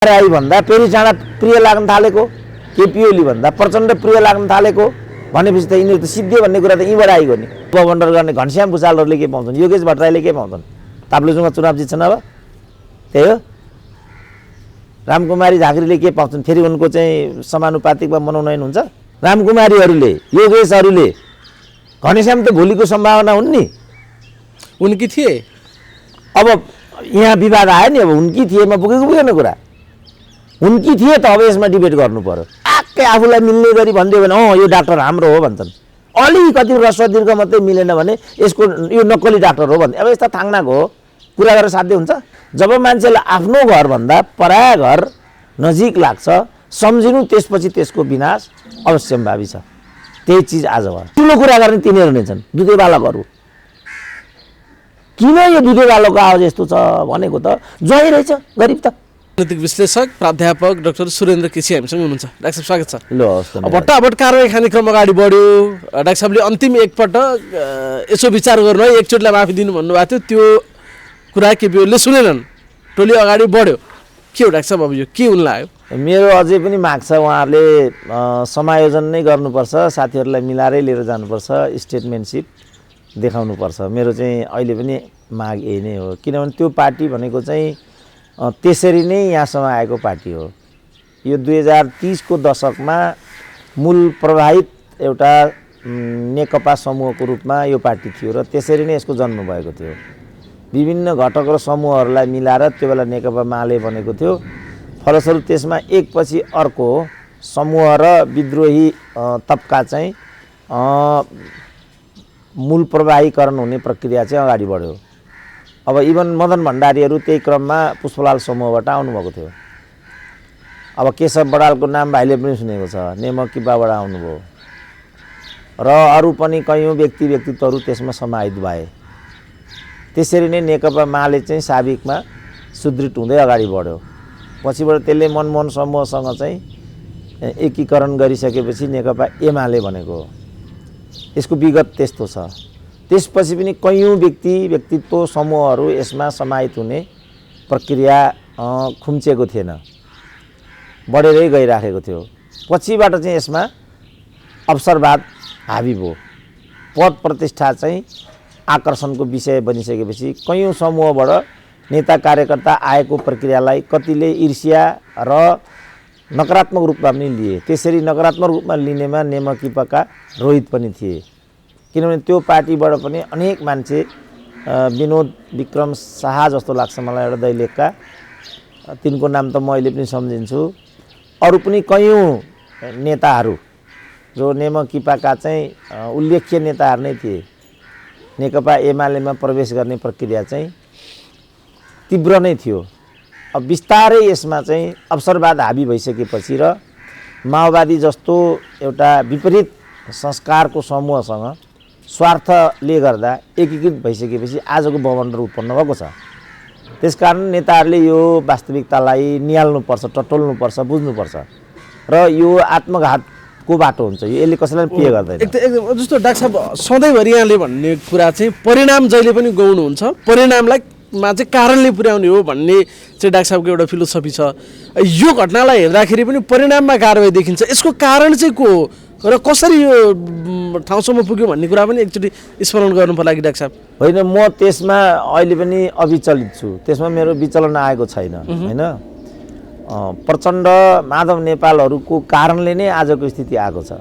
राई भन्दा पेरी चाँडा प्रिय लाग्न थालेको, केपी ओली भन्दा प्रचण्ड प्रिय लाग्न थालेको भनेपछि त यिनीहरू त सिद्धि भन्ने कुरा त यहीँबाट आइगयो नि। उपभण्डर गर्ने घनश्याम भुषालहरूले के पाउँछन्, योगेश भट्टराईले के पाउँछन्, ताप्लेजुङमा चुनाव जित्छन्। अब त्यही हो। रामकुमारी झाँक्रीले के पाउँछन्, फेरि उनको चाहिँ समानुपातिकमा मनोनयन हुन्छ। रामकुमारीहरूले, योगेशहरूले, घनश्याम त भोलिको सम्भावना हुन् नि। उनकी थिए। अब यहाँ विवाद आयो नि, अब उनकी थिएमा पुगेको पुगेन कुरा। उनकी थिए त अब यसमा डिबेट गर्नु पर्यो। आक्कै आफूलाई मिल्ने गरी भनिदियो भने यो डाक्टर हाम्रो हो भन्छन्। अलिकति ह्रस्व दीर्घ मात्रै मिलेन भने यसको यो नक्कली डाक्टर हो भन्ने। अब यस्ता थाङ्नाको हो कुरा गरेर साध्य हुन्छ। जब मान्छेलाई आफ्नो घरभन्दा पराया घर नजिक लाग्छ सम्झिनु, त्यसपछि त्यसको विनाश अवश्यम्भावी छ। त्यही चिज आज भयो। ठुलो कुरा गर्ने तिनीहरू नै छन्, दुधे बालकहरू। किन यो दुधे बालकको आवाज यस्तो छ भनेको त जय रहेछ गरिब त। राजनीतिक विश्लेषक प्राध्यापक डाक्टर सुरेन्द्र केसी हामीसँग हुनुहुन्छ। डाक्टर साहब स्वागत छ। ल हस्। भट्टाभट कारवाही खाने क्रम अगाडि बढ्यो। डाक्टर साहबले अन्तिम एकपटक यसो विचार गर्नु है, एकचोटिलाई माफी दिनु भन्नुभएको थियो। त्यो कुरा केपी ओलीले सुनेनन्, टोली अगाडि बढ्यो। के हो डाक्टर साहब अब यो के हुन लाग्यो? मेरो अझै पनि माग छ, उहाँहरूले समायोजन नै गर्नुपर्छ, साथीहरूलाई मिलाएरै लिएर जानुपर्छ, स्टेटमेन्टसिप देखाउनुपर्छ। मेरो चाहिँ अहिले पनि माग यही नै हो। किनभने त्यो पार्टी भनेको चाहिँ त्यसरी नै यहाँसम्म आएको पार्टी हो। यो 2030 को दशकमा मूल प्रभावित एउटा नेकपा समूहको रूपमा यो पार्टी थियो र त्यसरी नै यसको जन्म भएको थियो। विभिन्न घटक र समूहहरूलाई मिलाएर त्यो बेला नेकपा माले बनेको थियो। फलस्वरूप त्यसमा एकपछि अर्को समूह र विद्रोही तबका चाहिँ मूल प्रवाहीकरण हुने प्रक्रिया चाहिँ अगाडि बढ्यो। अब इभन मदन भण्डारीहरू त्यही क्रममा पुष्पलाल समूहबाट आउनुभएको थियो। अब केशव बडालको नाम भाइले पनि सुनेको छ, नेमकिपाबाट आउनुभयो र अरू पनि कयौँ व्यक्तित्वहरू त्यसमा समाहित भए। त्यसरी नै नेकपा माले चाहिँ साबिकमा सुदृढ हुँदै अगाडि बढ्यो। पछिबाट त्यसले मनमोहन समूहसँग चाहिँ एकीकरण गरिसकेपछि नेकपा एमाले बनेको हो। यसको विगत त्यस्तो छ। त्यसपछि पनि कयौँ व्यक्तित्व समूहहरू यसमा समाहित हुने प्रक्रिया खुम्चेको थिएन, बढेरै गइराखेको थियो। पछिबाट चाहिँ यसमा अवसरवाद हाबी भयो। पद प्रतिष्ठा चाहिँ आकर्षणको विषय बनिसकेपछि कयौँ समूहबाट नेता कार्यकर्ता आएको प्रक्रियालाई कतिले ईर्ष्या र नकारात्मक रूपमा पनि लिए। त्यसरी नकारात्मक रूपमा लिनेमा नेमकिपाका रोहित पनि थिए। किनभने त्यो पार्टीबाट पनि अनेक मान्छे, विनोद विक्रम शाह जस्तो लाग्छ मलाई एउटा दैलेखका, तिनको नाम त म अहिले पनि सम्झिन्छु। अरू पनि कयौँ नेताहरू जो नेमकिपाका चाहिँ उल्लेख्य नेताहरू नै थिए। नेकपा एमालेमा प्रवेश गर्ने प्रक्रिया चाहिँ तीव्र नै थियो। अब बिस्तारै यसमा चाहिँ अवसरवाद हाबी भइसकेपछि र माओवादी जस्तो एउटा विपरीत संस्कारको समूहसँग स्वार्थले गर्दा एकीकृत भइसकेपछि आजको बवण्डर उत्पन्न भएको छ। त्यसकारण नेताहरूले यो वास्तविकतालाई निहाल्नुपर्छ, टटोल्नुपर्छ, बुझ्नुपर्छ र यो आत्मघातको बाटो हुन्छ। यसले कसैलाई पे गर्दैन। एकदम जस्तो डाक्टर साहब सधैँभरि यहाँले भन्ने कुरा चाहिँ परिणाम जहिले पनि गाउनुहुन्छ, परिणामलाई चाहिँ कारणले पुर्याउने हो भन्ने चाहिँ डाक्टर साहबको एउटा फिलोसफी छ। यो घटनालाई हेर्दाखेरि पनि परिणाममा कारवाही देखिन्छ। यसको कारण चाहिँ को हो र कसरी यो ठाउँसम्म पुग्यो भन्ने कुरा पनि एकचोटि स्मरण गर्नु पर्ला कि डाक्टर साहब? होइन, म त्यसमा अहिले पनि अविचलित छु। त्यसमा मेरो विचलन आएको छैन। होइन, प्रचण्ड माधव नेपालहरूको कारणले नै आजको स्थिति आएको छ।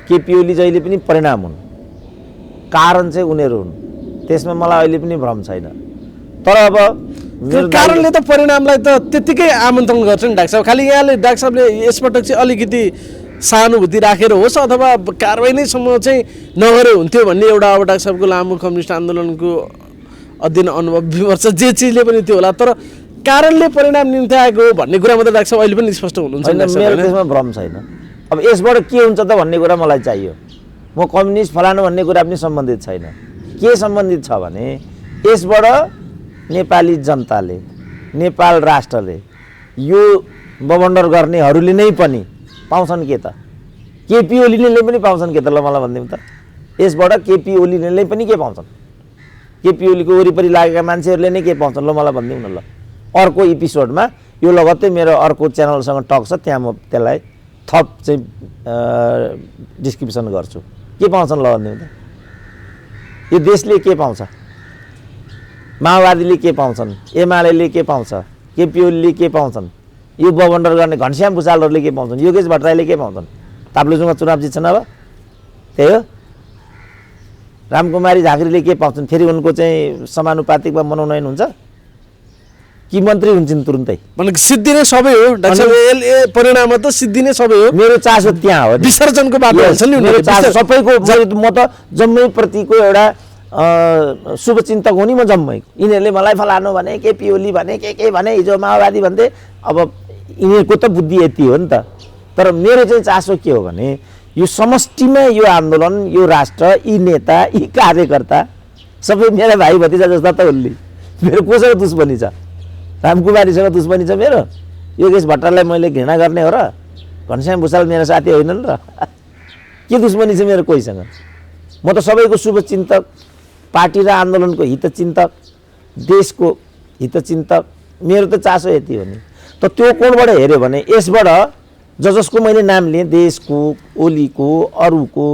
केपी ओली जहिले पनि परिणाम हुन्, कारण चाहिँ उनीहरू हुन्। त्यसमा मलाई अहिले पनि भ्रम छैन। तर अब कारणले त परिणामलाई त त्यत्तिकै आमन्त्रण गर्छ नि डाक्टर साहब। खालि यहाँले डाक्टर साहबले यसपटक चाहिँ अलिकति सहानुभूति राखेर होस् अथवा कारवाही नैसम्म चाहिँ नगरे हुन्थ्यो भन्ने एउटा अब डाक्टर साहबको लामो कम्युनिस्ट आन्दोलनको अध्ययन अनुभव विमर्श जे चिजले पनि थियो होला, तर कारणले परिणाम निम्ति आएको भन्ने कुरा मात्रै डाक्टर साहब अहिले पनि स्पष्ट हुनुहुन्छ। मेरो त्यसमा भ्रम छैन। अब यसबाट के हुन्छ त भन्ने कुरा मलाई चाहियो। म कम्युनिस्ट फलानु भन्ने कुरा पनि सम्बन्धित छैन। के सम्बन्धित छ भने यसबाट नेपाली जनताले, नेपाल राष्ट्रले, यो बवण्डर गर्नेहरूले नै पनि पाउँछन् के त? केपी ओलीले पनि पाउँछन् के त? ल मलाई भनिदिउँ त। यसबाट केपी ओलीले पनि के पाउँछन्? केपी ओलीको वरिपरि लागेका मान्छेहरूले नै के पाउँछन्? ल मलाई भनिदिउँ न। ल अर्को एपिसोडमा यो लगत्तै मेरो अर्को च्यानलसँग टक छ, त्यहाँ म त्यसलाई थप चाहिँ डिस्क्रिप्सन गर्छु। के पाउँछन् ल भन्नु त? यो देशले के पाउँछ, माओवादीले के पाउँछन्, एमाले के पाउँछ, केपी ओलीले के पाउँछन्, यो बवन्डर गर्ने घनश्याम भुषालहरूले के पाउँछन्, योगेश भट्टराईले के पाउँछन्? ताप्लेजुङमा चुनाव जित्छन् अब त्यही हो। रामकुमारी झाँक्रीले के पाउँछन्? फेरि उनको चाहिँ समानुपातिकमा मनोनयन हुन्छ कि मन्त्री हुन्छन् तुरुन्तै? भने सिद्धि नै सबै हो डाक्टर साहब, परिणाममा त सिद्धि नै सबै हो। मेरो चासो त्यहाँ हो, विसर्जनको बाटो हुन्छ नि मेरो चासो सबैको। म त जम्मै प्रतिको एउटा शुभचिन्तक हो नि, म जम्मैको। यिनीहरूले मलाई फलानु भने, केपी ओली भने, के भने, हिजो माओवादी भन्थे, अब यिनीहरूको त बुद्धि यति हो नि त। तर मेरो चाहिँ चासो के हो भने यो समष्टिमा यो आन्दोलन, यो राष्ट्र, यी नेता, यी कार्यकर्ता सबै मेरा भाइ भतिजा जस्ता त उल्ली। मेरो कोसँग दुश्मनी छ? रामकुमारीसँग दुश्मनी छ मेरो? योगेश भट्टराईलाई मैले घृणा गर्ने हो र? घनश्याम भुषाल मेरो साथी होइनन् र? के दुश्मनी छ मेरो कोहीसँग? म त सबैको शुभचिन्तक, पार्टी र आन्दोलनको हितचिन्तक, देशको हितचिन्तक। मेरो त चासो यति हो नि। त त्यो कोणबाट हेऱ्यो भने यसबाट जसको मैले नाम लिएँ, देशको, ओलीको, अरूको,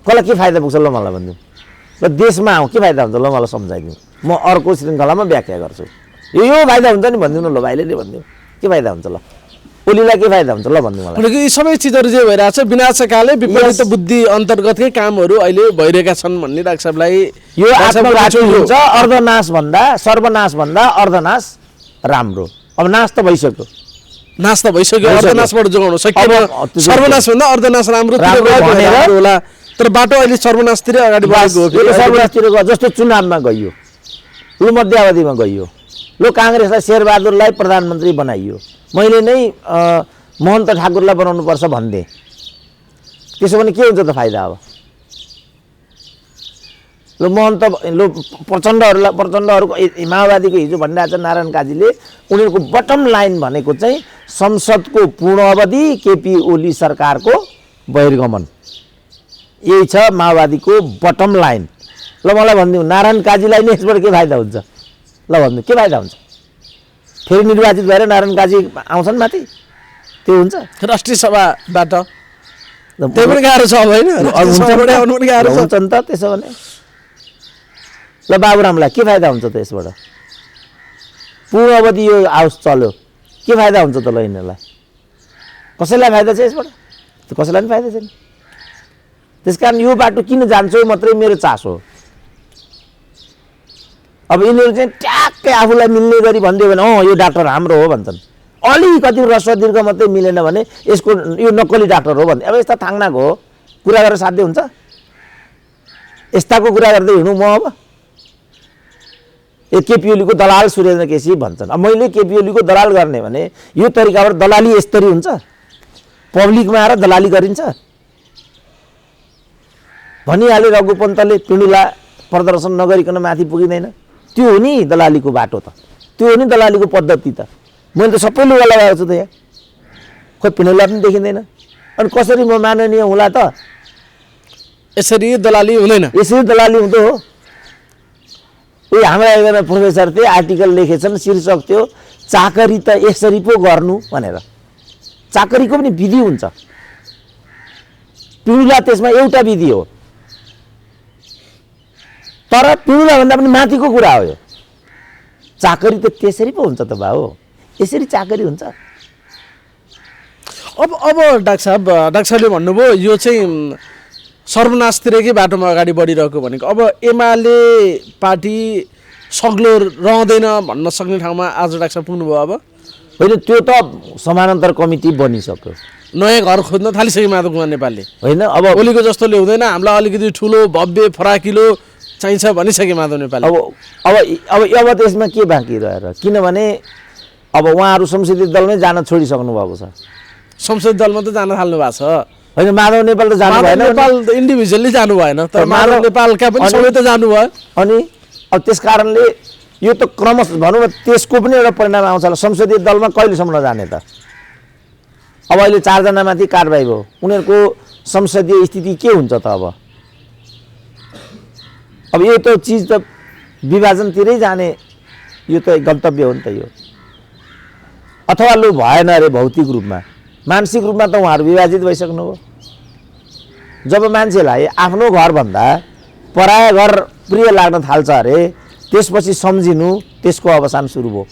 कसलाई के फाइदा पुग्छ ल मलाई भनिदिउँ। र देशमा आउँ के फाइदा हुन्छ ल मलाई सम्झाइदिउँ। म अर्को श्रृङ्खलामा व्याख्या गर्छु। यो फाइदा हुन्छ नि भनिदिउँ न ल भाइले नै भनिदिउँ। के फाइदा हुन्छ ल? ओलीलाई के फाइदा हुन्छ ल भनिदिउँ मलाई। यी सबै चिजहरू जे भइरहेछ विनाशकाले विपरीत बुद्धि अन्तर्गतकै कामहरू अहिले भइरहेका छन् भन्ने डाक्टर साहबलाई यो आत्मघाती हुन्छ। अर्धनाश भन्दा, सर्वनाश भन्दा अर्धनाश राम्रो। अब नाश त भइसक्यो, नाश त भइसक्यो, अर्धनाशबाट जोगाउन सकिएन। सर्वनाश भन्दा अर्धनाश राम्रो होला, तर बाटो अहिले सर्वनाशतिर अगाडि बढेको हो। सर्वनाशतिर जस्तो चुनावमा गइयो, लु मध्यावधिमा गइयो, लु काङ्ग्रेसलाई शेरबहादुरलाई प्रधानमन्त्री बनाइयो, मैले नै महन्त ठाकुरलाई बनाउनुपर्छ भन्थे। त्यसो भने के हुन्छ त फाइदा? अब लु महन्त, लु प्रचण्डहरूको माओवादीको हिजो भनिरहेको छ नारायण काजीले, उनीहरूको बटम लाइन भनेको चाहिँ संसदको पूर्ण अवधि, केपी ओली सरकारको बहिर्गमन। यही छ माओवादीको बटम लाइन। ल मलाई भनिदिउँ, नारायण काजीलाई नै यसबाट के फाइदा हुन्छ ल भनिदिउँ? के फाइदा हुन्छ? फेरि निर्वाचित भएर नारायण काजी आउँछन् माथि, त्यो हुन्छ? राष्ट्रिय सभाबाट त्यो पनि गाह्रो छ होइन? हुन्छ नि त त्यसो भने। ल बाबुरामलाई के फाइदा हुन्छ त यसबाट? पूर्ण अवधि यो हाउस चल्यो, के फाइदा हुन्छ त ल यिनीहरूलाई? कसैलाई फाइदा छ यसबाट? कसैलाई पनि फाइदा छैन। त्यस कारण यो बाटो किन जान्छौ मात्रै मेरो चासो हो। अब यिनीहरू चाहिँ ट्याक्कै आफूलाई मिल्ने गरी भनिदियो भने यो डाक्टर हाम्रो हो भन्छन्। अलिकति ह्रस्व दीर्घ मात्रै मिलेन भने यसको यो नक्कली डाक्टर हो भन्दै। अब यस्ता थाङ्नाको हो कुरा गरेर साध्य हुन्छ? यस्ताको कुरा गर्दै हिँड्नु म? अब केपी ओलीको दलाल सुरेन्द्र केसी भन्छन्। अब मैले केपी ओलीको दलाल गर्ने भने यो तरिकाबाट दलाली यसरी हुन्छ? पब्लिकमा आएर दलाली गरिन्छ? भनिहाले रघुपन्तले पिँडुला प्रदर्शन नगरिकन माथि पुगिँदैन। त्यो हो नि दलालीको बाटो त, त्यो हो नि दलालीको पद्धति त। मैले त सबै लुगा लगाएको छु त यहाँ, खोइ पिँडुला पनि देखिँदैन। अनि कसरी म माननीय होला त? यसरी दलाली हुँदैन, यसरी दलाली हुँदो हो। उही हाम्रा एकजना प्रोफेसर थिए, आर्टिकल लेखेछन्, शीर्षक थियो चाकरी त यसरी पो गर्नु भनेर। चाकरीको पनि विधि हुन्छ, पिँडुला त्यसमा एउटा विधि हो। तर पिँडुला भन्दा पनि माथिको कुरा हो यो। चाकरी त त्यसरी पो हुन्छ त बाबु, यसरी चाकरी हुन्छ। अब डाक्टर साहबले भन्नुभयो यो चाहिँ सर्वनाशतिरकै बाटोमा अगाडि बढिरहेको भनेको। अब एमाले पार्टी सग्लो रहँदैन भन्न सक्ने ठाउँमा आज डाक्टर साहब पुग्नुभयो। अब होइन, त्यो त समानान्तर कमिटी बनिसक्यो, नयाँ घर खोज्न थालिसक्यो माधव कुमार नेपालले। होइन अब ओलीको जस्तोले हुँदैन, हामीलाई अलिकति ठुलो भव्य फराकिलो चाहिन्छ भनिसके माधव नेपाल। अब त्यसमा के बाँकी रहेर? किनभने अब उहाँहरू संसदीय दलमै जान छोडिसक्नु भएको छ। संसदीय दलमा त जान थाल्नु भएको छ होइन? माधव नेपाल त जानु भएन, नेपाल इन्डिभिजुअली जानु भएन, तर माधव नेपालका पनि सबै त जानुभयो। अनि अब त्यस कारणले यो त क्रमशः भनौँ त्यसको पनि एउटा परिणाम आउँछ होला। संसदीय दलमा कहिलेसम्म नजाने त? अब अहिले 4 जनामाथि कारबाही भयो, उनीहरूको संसदीय स्थिति के हुन्छ त? अब यो त चिज त विभाजनतिरै जाने, यो त गन्तव्य हो नि त यो। अथवा लु भएन अरे भौतिक रूपमा, मानसिक रूपमा त उहाँहरू विभाजित भइसक्नुभयो। जब मान्छेलाई आफ्नो घरभन्दा पराया घर प्रिय लाग्न थाल्छ अरे त्यसपछि सम्झिनु त्यसको अवसान सुरु भयो।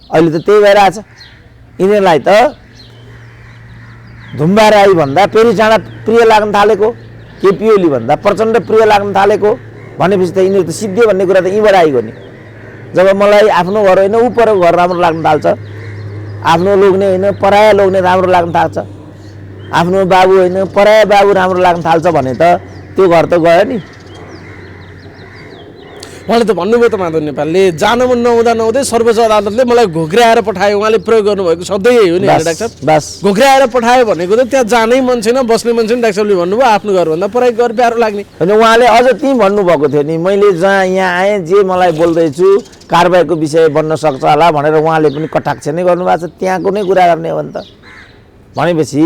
अहिले त त्यही भइरहेछ। यिनीहरूलाई त धुम्बा राई भन्दा पेरी चाँडा प्रिय लाग्न थालेको, केपी ओली भन्दा प्रचण्ड प्रिय लाग्न थालेको भनेपछि त यिनीहरू त सिद्धि भन्ने कुरा त यहीँबाट आइगयो नि। जब मलाई आफ्नो घर होइन ऊ परको घर राम्रो लाग्न थाल्छ, आफ्नो लोग्ने होइन पराया लोग्ने राम्रो लाग्न थाल्छ, आफ्नो बाबु होइन पराया बाबु राम्रो लाग्न थाल्छ भने त त्यो घर त गयो नि। उहाँले त भन्नुभयो त माधव नेपालले जान मन नहुँदै सर्वोच्च अदालतले मलाई घोक्राएर पठायो। उहाँले प्रयोग गर्नुभएको शब्दै यही हो नि डाक्टर साहब। बस घोक्राएर पठायो भनेको त त्यहाँ जानै मन छैन, बस्नै मन छैन। डाक्टर साहबले भन्नुभयो आफ्नो घरभन्दा पराइको घर प्यारो लाग्ने। होइन, उहाँले अझ त्यहीँ भन्नुभएको थियो नि, मैले जहाँ यहाँ आएँ जे मलाई बोल्दैछु कारबाहीको विषय बन्न सक्छ होला भनेर उहाँले पनि कटाक्ष नै गर्नुभएको छ। त्यहाँको नै कुरा गर्ने हो भने त भनेपछि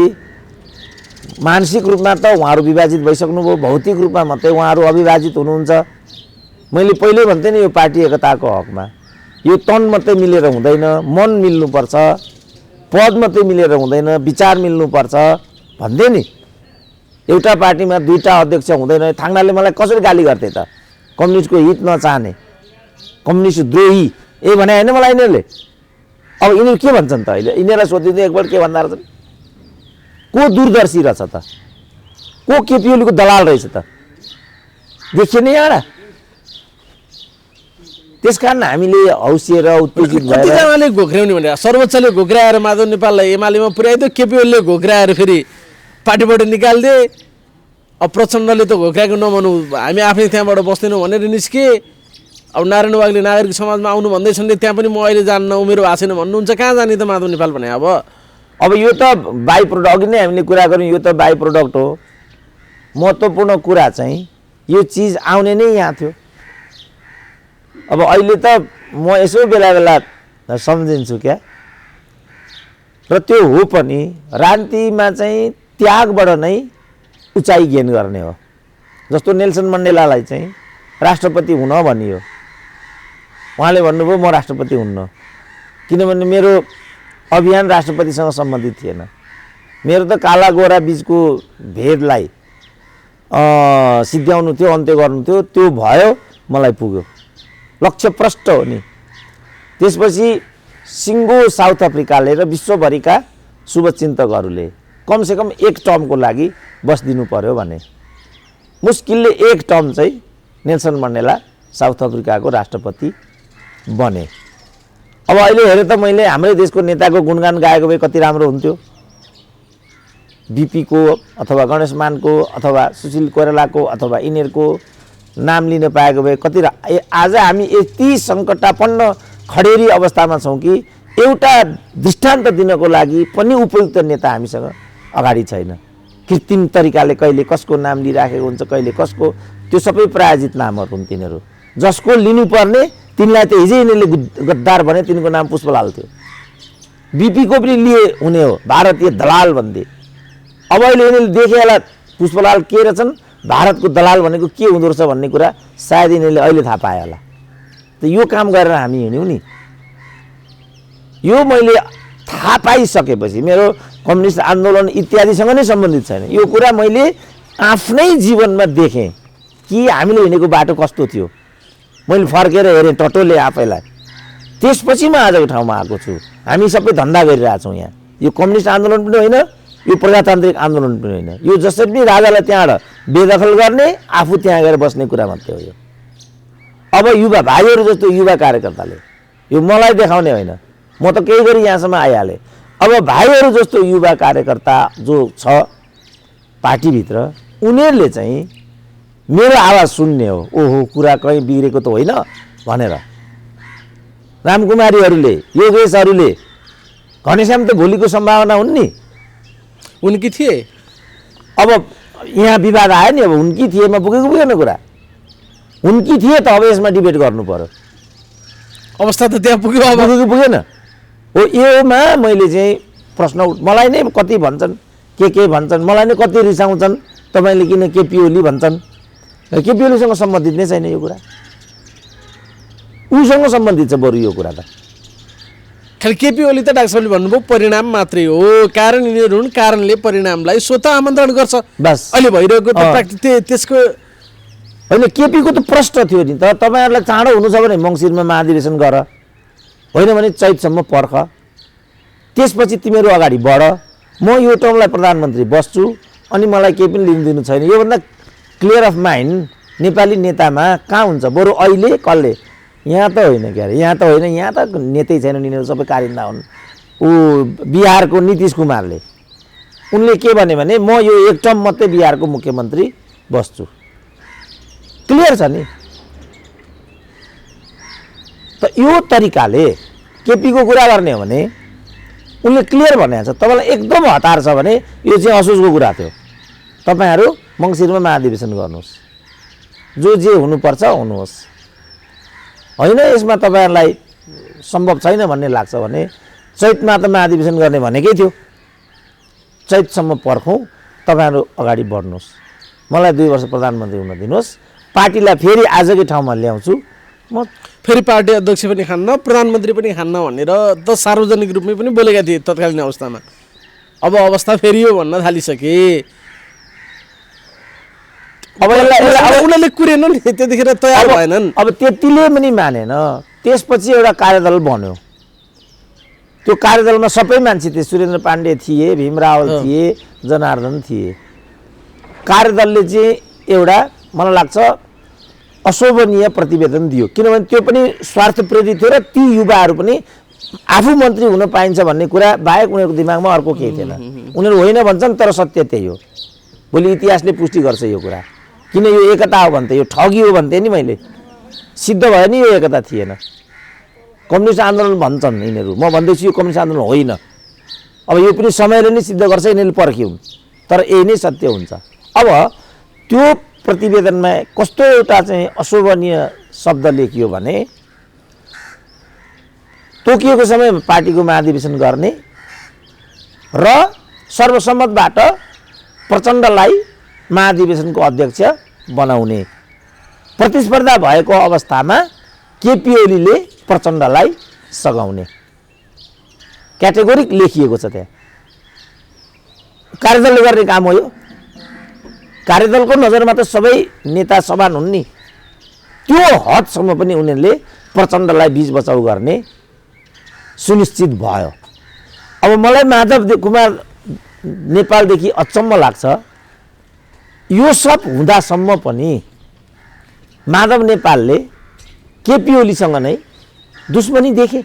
मानसिक रूपमा त उहाँहरू विभाजित भइसक्नुभयो, भौतिक रूपमा मात्रै उहाँहरू अविभाजित हुनुहुन्छ। मैले पहिले भन्थेँ नि यो पार्टी एकताको हकमा यो तन मात्रै मिलेर हुँदैन, मन मिल्नुपर्छ, पद मात्रै मिलेर हुँदैन, विचार मिल्नुपर्छ भन्थे नि। एउटा पार्टीमा दुईटा अध्यक्ष हुँदैन। थाङ्नाले मलाई कसरी गाली गर्थे त, कम्युनिस्टको हित नचाहने, कम्युनिस्ट द्रोही ए भने होइन मलाई यिनीहरूले। अब यिनीहरू के भन्छन् त अहिले? यिनीहरूलाई सोधिदिँदै एकपल्ट के भन्दा रहेछन्? को दूरदर्शी रहेछ त? को केपी ओलीको दलाल रहेछ त? देखियो नि यहाँ। त्यस कारण हामीले हौसिएर उत्तेजित भएर कतिजनाले घोक्राउने भने सर्वोच्चले घोक्राएर माधव नेपाललाई एमालेमा पुर्याइदियो, केपी ओलीले घोक्राएर फेरि पार्टीबाट निकालिदिए। अब प्रचण्डले त घोक्राएको नभनौँ, हामी आफै त्यहाँबाट बस्दैनौँ भनेर निस्के। अब नारायण वाग्ले नागरिक समाजमा आउनु भन्दैछन्, त्यहाँ पनि म अहिले जान्न, उमेरो भएको छैन भन्नुहुन्छ। कहाँ जाने त माधव नेपाल भने? अब यो त बाई प्रोडक्ट, अघि नै हामीले कुरा गऱ्यौँ, यो त बाई प्रोडक्ट हो। महत्त्वपूर्ण कुरा चाहिँ यो चिज आउने नै यहाँ थियो। अब अहिले त म यसो बेला बेला सम्झिन्छु क्या, र त्यो हो पनि राजनीतिमा चाहिँ त्यागबाट नै उचाइ गेन गर्ने हो। जस्तो नेल्सन मण्डेलालाई चाहिँ राष्ट्रपति हुन भनियो, उहाँले भन्नुभयो म राष्ट्रपति हुन्न, किनभने मेरो अभियान राष्ट्रपतिसँग सम्बन्धित थिएन। मेरो त काला गोरा बिचको भेदलाई सिद्ध्याउनु थियो, अन्त्य गर्नु थियो, त्यो भयो, मलाई पुग्यो, लक्ष्य प्रष्ट हो नि। त्यसपछि सिङ्गो साउथ अफ्रिकाले र विश्वभरिका शुभचिन्तकहरूले कमसेकम एक टर्मको लागि बस्दिनु पर्यो भने मुस्किलले एक टर्म चाहिँ नेल्सन मण्डेला साउथ अफ्रिकाको राष्ट्रपति बने। अब अहिले हेरे त मैले हाम्रै देशको नेताको गुणगान गाएको भए कति राम्रो हुन्थ्यो। बिपीको अथवा गणेश मानको अथवा सुशील कोइरालाको अथवा यिनीहरूको नाम लिन पाएको भए कति। आज हामी यति सङ्कटापन्न खडेरी अवस्थामा छौँ कि एउटा दृष्टान्त दिनको लागि पनि उपयुक्त नेता हामीसँग अगाडि छैन। कृत्रिम तरिकाले कहिले कसको नाम लिइराखेको हुन्छ, कहिले कसको, त्यो सबै प्रायोजित नामहरू हुन् तिनीहरू। जसको लिनुपर्ने तिनलाई त हिजै यिनीहरूले गद्दार भने तिनको नाम पुष्पलाल थियो। बिपीको पनि लिए हुने हो, भारतीय दलाल भन्थे। अब अहिले यिनीहरूले देखे होला पुष्पलाल के रहेछन्, भारतको दलाल भनेको के हुँदो रहेछ भन्ने कुरा सायद यिनीहरूले अहिले थाहा पाए होला। त यो काम गरेर हामी हिँड्यौँ नि। यो मैले थाहा पाइसकेपछि मेरो कम्युनिस्ट आन्दोलन इत्यादिसँग नै सम्बन्धित छैन। यो कुरा मैले आफ्नै जीवनमा देखेँ कि हामीले हिँडेको बाटो कस्तो थियो। मैले फर्केर हेरेँ टटोले आफैलाई। त्यसपछि म आजको ठाउँमा आएको छु। हामी सबै धन्दा गरिरहेछौँ यहाँ। यो कम्युनिस्ट आन्दोलन पनि होइन, यो प्रजातान्त्रिक आन्दोलन पनि होइन। यो जसरी पनि राजालाई त्यहाँबाट बेदखल गर्ने, आफू त्यहाँ गएर बस्ने कुरा मात्रै हो यो। अब युवा भाइहरू जस्तो युवा कार्यकर्ताले, यो मलाई देखाउने होइन, म त केही गरी यहाँसम्म आइहालेँ। अब भाइहरू जस्तो युवा कार्यकर्ता जो छ पार्टीभित्र, उनीहरूले चाहिँ मेरो आवाज सुन्ने हो। ओहो, कुरा कहीँ बिग्रेको त होइन भनेर। रामकुमारीहरूले, योगेशहरूले, घनश्याम त भोलिको सम्भावना हुन् नि। उनकी थिए। अब यहाँ विवाद आयो नि, अब उनकी थिएमा पुगेको पुगेन कुरा। उनकी थिए त अब यसमा डिबेट गर्नु पर्यो। अवस्था त त्यहाँ पुग्यो, अब पुगेको पुगेन हो। योमा मैले चाहिँ प्रश्न, मलाई नै कति भन्छन् के भन्छन्, मलाई नै कति रिसाउँछन् तपाईँले किन केपी ओली भन्छन्। केपी ओलीसँग सम्बन्धित नै छैन यो कुरा, उसँग सम्बन्धित छ बरु यो कुरा त। खालि केपी ओली त डाक्टर साहबले भन्नुभयो परिणाम मात्रै हो, कारण यिनीहरू हुन्, कारणले परिणामलाई स्वतः आमन्त्रण गर्छ। बस अहिले भइरहेको त त्यसको होइन, केपीको त प्रश्न थियो नि त, तपाईँहरूलाई चाँडो हुनु छ भने मङ्सिरमा महाधिवेशन गर, होइन भने चैतसम्म पर्ख, त्यसपछि तिमीहरू अगाडि बढ, म यो टर्मलाई प्रधानमन्त्री बस्छु, अनि मलाई केही पनि लिनु दिनु छैन। योभन्दा क्लियर अफ माइन्ड नेपाली नेतामा कहाँ हुन्छ? बरु अहिले कसले यहाँ त होइन, के अरे यहाँ त होइन, यहाँ त नेतै छैन, यिनीहरू सबै कारिन्दा हुन्। ऊ बिहारको नीतिश कुमारले उनले के भने म यो एक टर्म मात्रै बिहारको मुख्यमन्त्री बस्छु, क्लियर छ नि। त यो तरिकाले केपीको कुरा गर्ने हो भने उनले क्लियर भनेको छ। तपाईँलाई एकदम हतार छ भने यो चाहिँ असोजको कुरा थियो, तपाईँहरू मङ्सिरमा महाधिवेशन गर्नुहोस्, जो जे हुनुपर्छ हुनुहोस्, होइन यसमा तपाईँहरूलाई सम्भव छैन भन्ने लाग्छ भने चैतमा त महाधिवेशन गर्ने भनेकै थियो, चैतसम्म पर्खौँ, तपाईँहरू अगाडि बढ्नुहोस्, मलाई 2 वर्ष प्रधानमन्त्री हुन दिनुहोस्, पार्टीलाई फेरि आजकै ठाउँमा ल्याउँछु, म फेरि पार्टी अध्यक्ष पनि खान्न, प्रधानमन्त्री पनि खान्न भनेर त सार्वजनिक रूपमै पनि बोलेका थिए तत्कालीन अवस्थामा। अब अवस्था फेरि यो भन्न थालिसके, अब उनीहरूले कुरेन नि, त्यतिखेर तयार भएनन्। अब त्यतिले पनि मानेन, त्यसपछि एउटा कार्यदल बन्यो, त्यो कार्यदलमा सबै मान्छे थिए, सुरेन्द्र पाण्डे थिए, भीम रावल थिए, जनार्दन थिए। कार्यदलले चाहिँ एउटा मलाई लाग्छ अशोभनीय प्रतिवेदन दियो, किनभने त्यो पनि स्वार्थ प्रेरित थियो र ती युवाहरू पनि आफू मन्त्री हुन पाइन्छ भन्ने कुरा बाहेक उनीहरूको दिमागमा अर्को केही थिएन। उनीहरू होइन भन्छन् तर सत्य त्यही हो, भोलि इतिहासले पुष्टि गर्छ यो कुरा। किन यो एकता हो भन्थे, यो ठगी हो भन्थे नि मैले, सिद्ध भयो नि यो एकता थिएन। कम्युनिस्ट आन्दोलन भन्छन् यिनीहरू, म भन्दैछु यो कम्युनिस्ट आन्दोलन होइन। अब यो पनि समयले नै सिद्ध गर्छ, यिनीहरूले पर्ख्यौँ, तर यही नै सत्य हुन्छ। अब त्यो प्रतिवेदनमा कस्तो एउटा चाहिँ अशोभनीय शब्द लेखियो भने तोकिएको समयमा पार्टीको महाधिवेशन गर्ने र सर्वसम्मतबाट प्रचण्डलाई महाधिवेशनको अध्यक्ष बनाउने, प्रतिस्पर्धा भएको अवस्थामा केपी ओलीले प्रचण्डलाई सघाउने क्याटेगोरिक लेखिएको छ त्यहाँ। कार्यदलले गर्ने काम हो यो, कार्यदलको नजरमा त सबै नेता समान हुन् नि, त्यो हदसम्म पनि उनीहरूले प्रचण्डलाई बीच बचाउ गर्ने सुनिश्चित भयो। अब मलाई माधव कुमार नेपालदेखि अचम्म लाग्छ, यो सब हुँदासम्म पनि माधव नेपालले केपी ओलीसँग नै दुश्मनी देखे।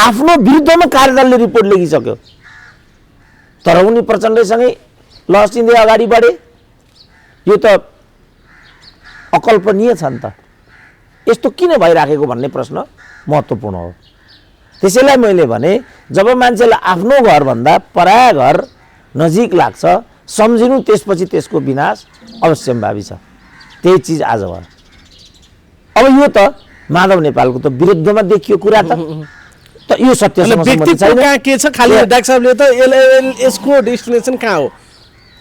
आफ्नो विरुद्धमा कार्यदलले रिपोर्ट लेखिसक्यो, तर उनी प्रचण्डसँगै लहसिँदै अगाडि बढे। यो त अकल्पनीय छ नि त, यस्तो किन भइराखेको भन्ने प्रश्न महत्त्वपूर्ण हो। त्यसैलाई मैले भने जब मान्छेलाई आफ्नो घरभन्दा पराया घर नजिक लाग्छ सम्झिनु, त्यसपछि त्यसको विनाश अवश्यम्भावी छ। त्यही चिज आज भयो। अब यो त माधव नेपालको त विरुद्धमा देखियो कुरा, त यो सत्यसँग सम्बन्धित छैन। कहाँ के छ, खालि डाक्टर साहबले त यसको डेस्टिनेसन कहाँ हो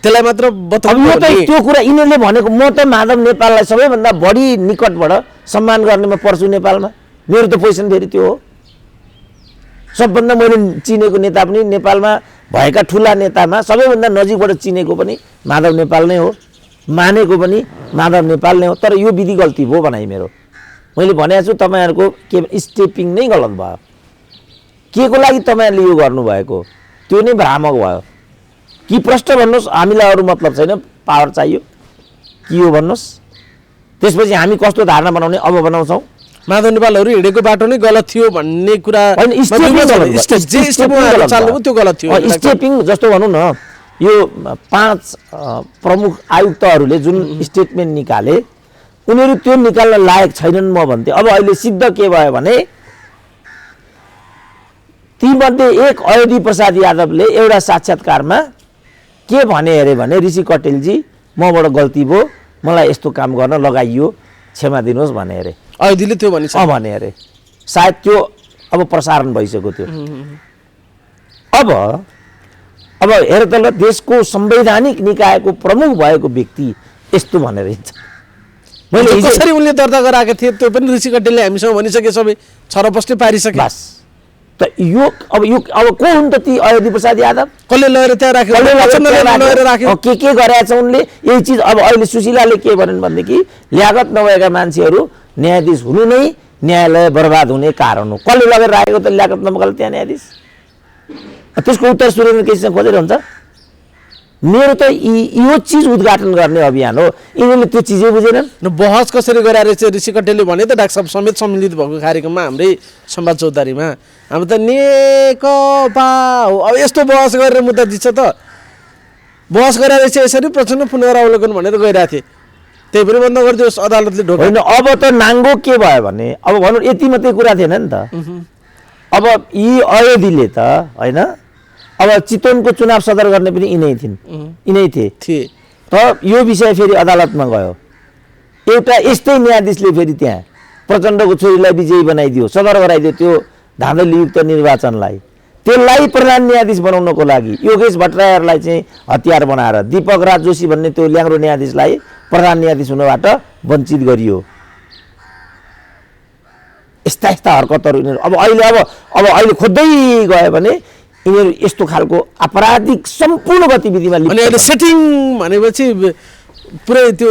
त्यसलाई मात्र बताउनु। यो त त्यो कुरा यिनीहरूले भनेको, म त माधव नेपाललाई सबैभन्दा बढी निकटबाट सम्मान गर्नेमा पर्छु नेपालमा, मेरो त पोजिसन फेरि त्यो हो। सबभन्दा मैले चिनेको नेता पनि नेपालमा भएका ठुला नेतामा सबैभन्दा नजिकबाट चिनेको पनि माधव नेपाल नै हो, मानेको पनि माधव नेपाल नै हो। तर यो विधि गल्ती भयो भनाइ मेरो, मैले भनेको छु तपाईँहरूको के स्टेपिङ नै गलत भयो। के को लागि तपाईँहरूले यो गर्नुभएको त्यो नै भ्रामक भयो कि प्रश्न भन्नुहोस्, हामीलाई अरू मतलब छैन, पावर चाहियो कि यो भन्नुहोस्, त्यसपछि हामी कस्तो धारणा बनाउने अब बनाउँछौँ। माधव नेपालहरू हिँडेको बाटो नै गलत थियो भन्ने कुरा होइन, स्टेपिङ जस्तो भनौँ न, यो 5 प्रमुख आयुक्तहरूले जुन स्टेटमेन्ट निकाले उनीहरू त्यो निकाल्न लायक छैनन् म भन्थे। अब अहिले सिद्ध के भयो भने तीमध्ये एक अयोधी प्रसाद यादवले एउटा साक्षात्कारमा के भने अरे भने, ऋषि कटेलजी मबाट गल्ती भयो, मलाई यस्तो काम गर्न लगाइयो, क्षमा दिनुहोस् भने अरे। अयोधीले त्यो भने अरे, सायद त्यो अब प्रसारण भइसक्यो त्यो। अब हेर त ल, देशको संवैधानिक निकायको प्रमुख भएको व्यक्ति यस्तो भनेर हिँड्छ। मैले हिजो कसरी उनले दर्ता गराएको थिए त्यो पनि ऋषि कटेलले हामीसँग भनिसके सबै छरपष्टि पारिसके। बस त यो अब को हुन् त ती अयोधी प्रसाद यादव? कसले लगेर त्यहाँ राख्यो? लगेर राख्यो। के गरेका छ उनले? यही चिज अब अहिले सुशीलाले के भनिन् भनेदेखि ल्यागत नभएका मान्छेहरू न्यायाधीश हुनु नै न्यायालय बर्बाद हुने कारण हो। कसले लगेर राखेको त ल्यागत नभएकाले त्यहाँ न्यायाधीश? त्यसको उत्तर सुरेन्द्र केसीसँग खोजेर हुन्छ? मेरो त यो चिज उद्घाटन गर्ने अभियान हो। यिनीहरूले त्यो चिजै बुझेनन्। बहस कसरी गराएर चाहिँ ऋषि कटेलले भने त डाक्टर साहब समेत सम्मिलित भएको कार्यक्रममा हाम्रै सम्वाद चौतारीमा हाम्रो त नेकपा हो। अब यस्तो बहस गरेर मुद्दा जित्छ त? बहस गरेर चाहिँ यसरी प्रचण्ड पुनरावलोकन भनेर गइरहेको थिए, त्यही पनि बन्द गरिदियोस् अदालतले ढोका। होइन अब त नाङ्गो के भयो भने अब भनौँ यति मात्रै कुरा थिएन नि त। अब यी अयोधीले त होइन अब चितवनको चुनाव सदर गर्ने पनि यिनै थिए त यो विषय फेरि अदालतमा गयो। एउटा यस्तै न्यायाधीशले फेरि त्यहाँ प्रचण्डको छोरीलाई विजयी बनाइदियो, सदर गराइदियो त्यो धाँधलीयुक्त निर्वाचनलाई। त्यसलाई प्रधान न्यायाधीश बनाउनको लागि योगेश भट्टराईहरूलाई चाहिँ हतियार बनाएर दीपक राज जोशी भन्ने त्यो ल्याङ्ग्रो न्यायाधीशलाई प्रधान न्यायाधीश हुनबाट वञ्चित गरियो। यस्ता यस्ता हरकतहरू यिनीहरू अब अहिले खोज्दै गयो भने यिनीहरू यस्तो खालको आपराधिक सम्पूर्ण गतिविधिमा अनि अहिले सेटिङ भनेपछि पुरै त्यो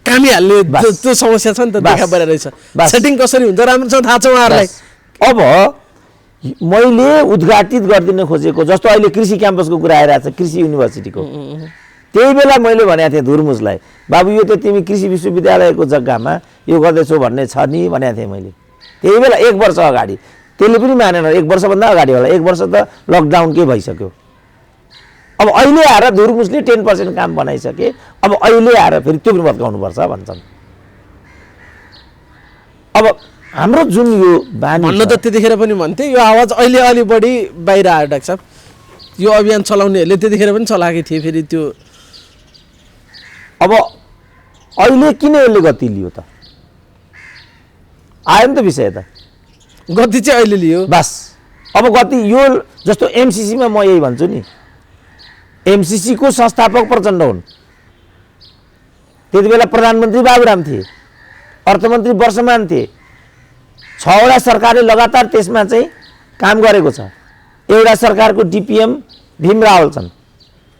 कामी हाल्ने त्यो समस्या छ नि त, देखा परेर रहेछ। सेटिङ कसरी हुन्छ राम्रोसँग थाहा छ उहाँहरूलाई। अब मैले उद्घाटित गरिदिन खोजेको जस्तो अहिले कृषि क्याम्पसको कुरा आइरहेको छ, कृषि युनिभर्सिटीको, त्यही बेला मैले भनेको थिएँ धुर्मुसलाई, बाबु यो त तिमी कृषि विश्वविद्यालयको जग्गामा यो गर्दैछौ भन्ने छ नि भनेको थिएँ मैले त्यही बेला 1 वर्ष अगाडि। त्यसले पनि मानेन, 1 वर्षभन्दा अगाडि होला, 1 वर्ष त लकडाउनकै भइसक्यो। अब अहिले आएर धुर्मुसले 10% काम बनाइसके, अब अहिले आएर फेरि त्यो पनि भत्काउनुपर्छ भन्छन्। अब हाम्रो जुन यो बानी भन्नु त त्यतिखेर पनि भन्थे, यो आवाज अहिले अलि बढी बाहिर आयो डाक्टर साहब। यो अभियान चलाउनेहरूले त्यतिखेर पनि चलाएकै थिए फेरि त्यो। अब अहिले किन यसले गति लियो त? आयो नि त विषय त, गति चाहिँ अहिले लियो बस। अब गति यो जस्तो एमसिसीमा म यही भन्छु नि, एमसिसी को संस्थापक प्रचण्ड हुन्। त्यति बेला प्रधानमन्त्री बाबुराम थिए, अर्थमन्त्री वर्षमान थिए। 6 वटा सरकारले लगातार त्यसमा चाहिँ काम गरेको छ। एउटा सरकारको डिपिएम भीम रावल छन्।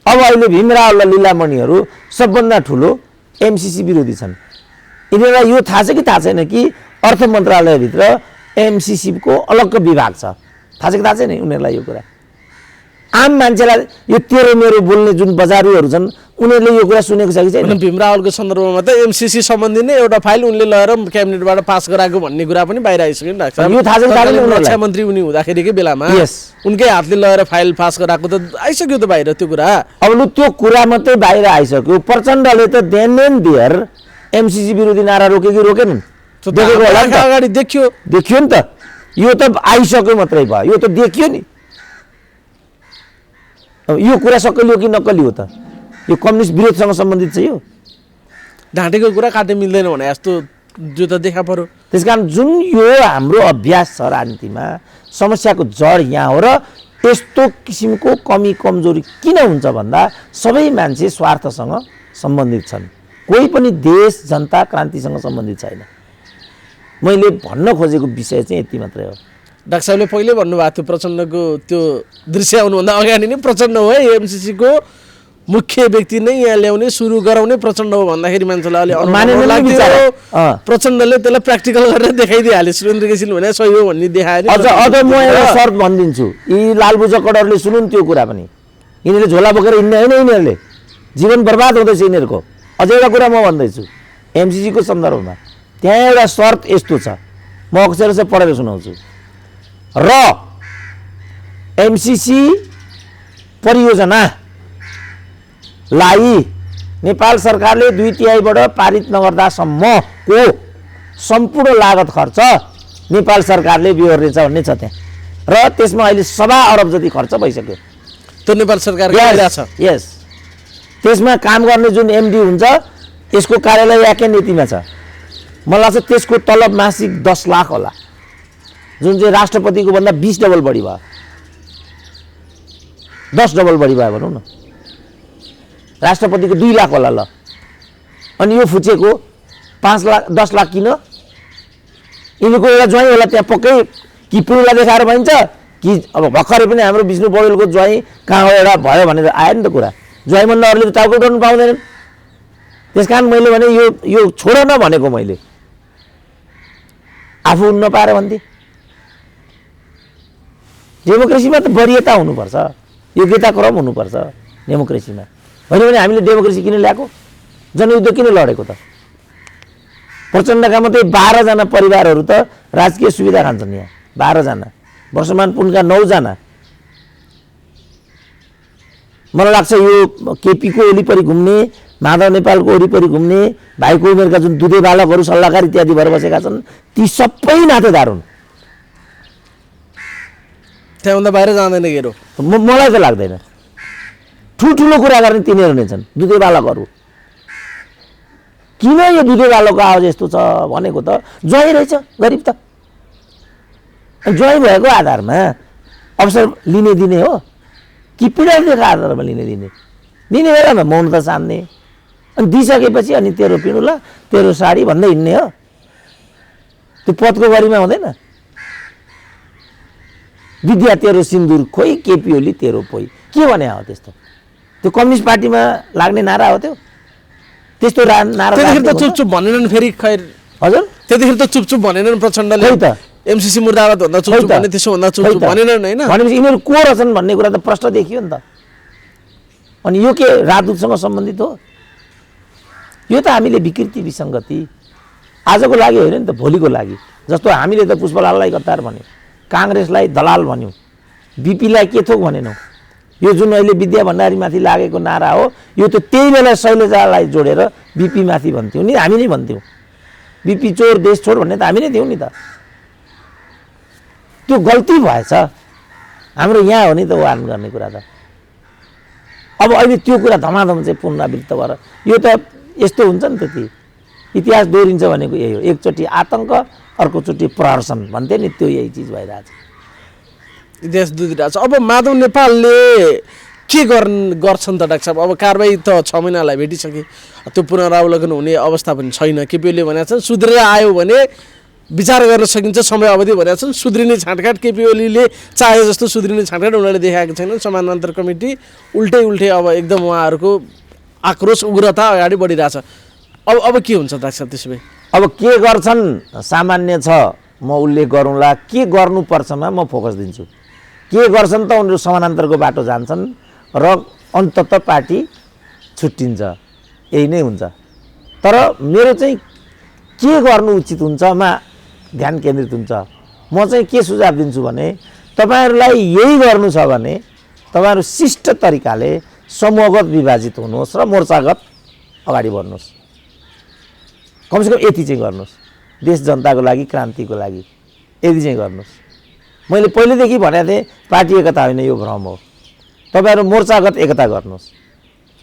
अब अहिले भीम रावल र लीलामणिहरू सबभन्दा ठुलो एमसिसी विरोधी छन्। यिनीहरूलाई यो थाहा छ कि थाहा छैन कि अर्थ मन्त्रालयभित्र एमसिसी को अलग विभाग छ? थाहा छ कि थाहा छैन उनीहरूलाई यो कुरा? आम मान्छेलाई यो तेरो मेरो बोल्ने जुन बजारुहरू छन् उनीहरूले यो कुरा सुनेको छ कि छैन? भीम रावलको सन्दर्भमा त एमसिसी सम्बन्धी नै एउटा फाइल उनले लगेर क्याबिनेटबाट पास गराएको भन्ने कुरा पनि बाहिर आइसक्यो नि डाक्टर साहब। यो थाहा छ कि थाहा छैन उनीहरूलाई? रक्षा मन्त्री उनी हुँदाखेरिकै बेलामा यस उनकै हातले लगेर फाइल पास गराएको त आइसक्यो त बाहिर त्यो कुरा। अब लु त्यो कुरा मात्रै बाहिर आइसक्यो। प्रचण्डले त देन एन्ड देयर एमसिसी विरोधी नारा रोके कि रोकेनन्? देखेको होला नि त, अगाडि देखियो नि त। यो त आइसक्यो मात्रै भयो, यो त देखियो नि। अब यो कुरा सक्कलियो कि नक्कलियो त? यो कम्युनिस्ट विरोधसँग सम्बन्धित छ। यो ढाँटेको कुरा काटे मिल्दैन भने जस्तो जो त देखा पर्यो। त्यसकारण जुन यो हाम्रो अभ्यास छ राजनीतिमा, समस्याको जड यहाँ हो। र यस्तो किसिमको कमी कमजोरी किन हुन्छ भन्दा सबै मान्छे स्वार्थसँग सम्बन्धित छन्, कोही पनि देश जनता क्रान्तिसँग सम्बन्धित छैन। मैले भन्न खोजेको विषय चाहिँ यति मात्रै हो। डाक्टर साहबले पहिले भन्नुभएको थियो प्रचण्डको त्यो दृश्य आउनुभन्दा अगाडि नै प्रचण्ड हो है एमसिसी को मुख्य व्यक्ति नै यहाँ ल्याउने सुरु गराउने प्रचण्ड हो भन्दाखेरि मान्छेलाई अलि अनुमान लाग्थ्यो। प्रचण्डले त्यसलाई प्र्याक्टिकल गरेर देखाइदिइहाले। सुरेन्द्र केसीले भने सही हो भन्ने देखायो। अझ म एउटा सर्त भनिदिन्छु, यी लालबुजकडहरूले सुनुन् त्यो कुरा पनि। यिनीहरूले झोला बोकेर हिँड्ने होइन, यिनीहरूले जीवन बर्बाद हुँदैछ यिनीहरूको। अझ एउटा कुरा म भन्दैछु एमसिसी को सन्दर्भमा, त्यहाँ एउटा शर्त यस्तो छ, म अक्षर चाहिँ पढेर सुनाउँछु। र एमसिसी परियोजनालाई नेपाल सरकारले 2/3 पारित नगर्दासम्मको सम्पूर्ण लागत खर्च नेपाल सरकारले बिहोर्नेछ भन्ने छ त्यहाँ। र त्यसमा अहिले 1.25 अरब जति खर्च भइसक्यो। त्यो नेपाल सरकार गरिरहेछ। यस, त्यसमा काम गर्ने जुन एमडी हुन्छ यसको कार्यालय याके नीतिमा छ। मलाई लाग्छ त्यसको तलब मासिक 10 लाख होला, जुन चाहिँ राष्ट्रपतिको भन्दा 20 डबल बढी भयो, 10 डबल बढी भयो भनौँ न। राष्ट्रपतिको 2 लाख होला ल, अनि यो फुचेको 5 लाख 10 लाख किन यिनीको एउटा ज्वाइँ होला त्यहाँ पक्कै कि पुरुलाई देखाएर भइन्छ कि अब भर्खरै पनि हाम्रो विष्णु पौडेलको ज्वाइँ कहाँ हो एउटा भयो भनेर आयो नि त कुरा ज्वाइँभन्दा अरूले त टाउको गर्नु पाउँदैनन् त्यस कारण मैले भने यो छोड न भनेको मैले आफू उन्न पाएर भन्थे डेमोक्रेसीमा त वरियता हुनुपर्छ योग्यता क्रम हुनुपर्छ डेमोक्रेसीमा होइन भने हामीले डेमोक्रेसी किन ल्याएको जनयुद्ध किन लडेको त प्रचण्डका मात्रै 12 जना परिवारहरू त राजकीय सुविधा खान्छन् यहाँ 12 जना वर्षमान पुनका 9 जना मलाई लाग्छ यो केपीको वरिपरि घुम्ने माधव नेपालको वरिपरि घुम्ने भाइको उमेरका जुन दुधे बालकहरू सल्लाहकार इत्यादि भएर बसेका छन् ती सबै नातेदार हुन् त्यहाँभन्दा बाहिर जाँदैन गेरो मलाई त लाग्दैन ठुल्ठुलो कुरा गर्ने तिनीहरू नै छन् दुधे बालकहरू किन यो दुधे बालकको आवाज यस्तो छ भनेको त ज्वाइँ रहेछ गरिब त ज्वाइँ भएको आधारमा अवसर लिने दिने हो कि पीडाको आधारमा लिने दिने बेलामा मौनता सान्ने अनि दिइसकेपछि अनि तेरो पिँडुला तेरो साडी भन्दै हिँड्ने हो त्यो पदको गरिमा हुँदैन विद्या तेरो सिन्दुर खोइ केपी ओली तेरो पोइ के भने हो त्यस्तो त्यो कम्युनिस्ट पार्टीमा लाग्ने नारा हो त्यो त्यस्तो नारा त्यतिखेर त चुपचुप भनेनन् फेरि खैर हजुर त्यतिखेर त चुपचुप भनेनन् प्रचण्डले खै त एमसीसी मुर्दाबाद भन्दा चुपचुप भने त्यसो भन्दा चुपचुप भनेनन् हैन भनेपछि यिनीहरू को रहेछन् भन्ने कुरा त प्रश्न देखियो नि त अनि यो के राजदूतसँग सम्बन्धित हो यो त हामीले विकृति विसङ्गति आजको लागि होइन नि त भोलिको लागि जस्तो हामीले त पुष्पलाललाई गद्दार भन्यौँ काङ्ग्रेसलाई दलाल भन्यौँ बिपीलाई के थोक भनेनौँ यो जुन अहिले विद्या भण्डारीमाथि लागेको नारा हो यो त त्यही बेला शैलजालाई जोडेर बिपी माथि भन्थ्यौँ नि हामी नै भन्थ्यौँ बिपी चोर देश छोड भन्ने त हामी नै थियौँ नि त त्यो गल्ती भएछ हाम्रो यहाँ हो नि त वार्न गर्ने कुरा त अब अहिले त्यो कुरा धमाधम चाहिँ पुनरावृत्त भएर यो त यस्तो हुन्छ नि त ती इतिहास दोहोरिन्छ भनेको यही हो एकचोटि आतङ्क अर्कोचोटि प्रहर्षण भन्थे नि त्यो यही चिज भइरहेछ इतिहास दुधिरहेछ अब माधव नेपालले के गर्छन् त डाक्टर साहब अब कारबाही त 6 महिनालाई भेटिसके त्यो पुनरावलोकन हुने अवस्था पनि छैन केपीले भनेका छन् सुध्रेर आयो भने विचार गर्न सकिन्छ समय अवधि भनेका छन् सुध्रिने छाँटकाट केपी ओलीले चाहे जस्तो सुध्रिने छाँटकाट उनीहरूले देखाएको छैनन् समानान्तर कमिटी उल्टै अब एकदम उहाँहरूको आक्रोश उग्रता अगाडि बढिरहेछ अब के हुन्छ डाक्टर साहब त्यसो भए अब के गर्छन् सामान्य छ म उल्लेख गरौँला के गर्नुपर्छमा म फोकस दिन्छु के गर्छन् त उनीहरू समानान्तरको बाटो जान्छन् र अन्तत पार्टी छुट्टिन्छ यही नै हुन्छ तर मेरो चाहिँ के गर्नु उचित हुन्छमा ध्यान केन्द्रित हुन्छ म चाहिँ के सुझाव दिन्छु भने तपाईहरुलाई यही गर्नु छ भने तपाईहरु शिष्ट तरिकाले समूहगत विभाजित हुनुहोस् र मोर्चागत अगाडि बढ्नुहोस् कमसेकम यति चाहिँ गर्नुहोस् देश जनताको लागि क्रान्तिको लागि यति चाहिँ गर्नुहोस् मैले पहिलेदेखि भनेको थिएँ पार्टी एकता होइन यो भ्रम हो तपाईहरु मोर्चागत एकता गर्नुहोस्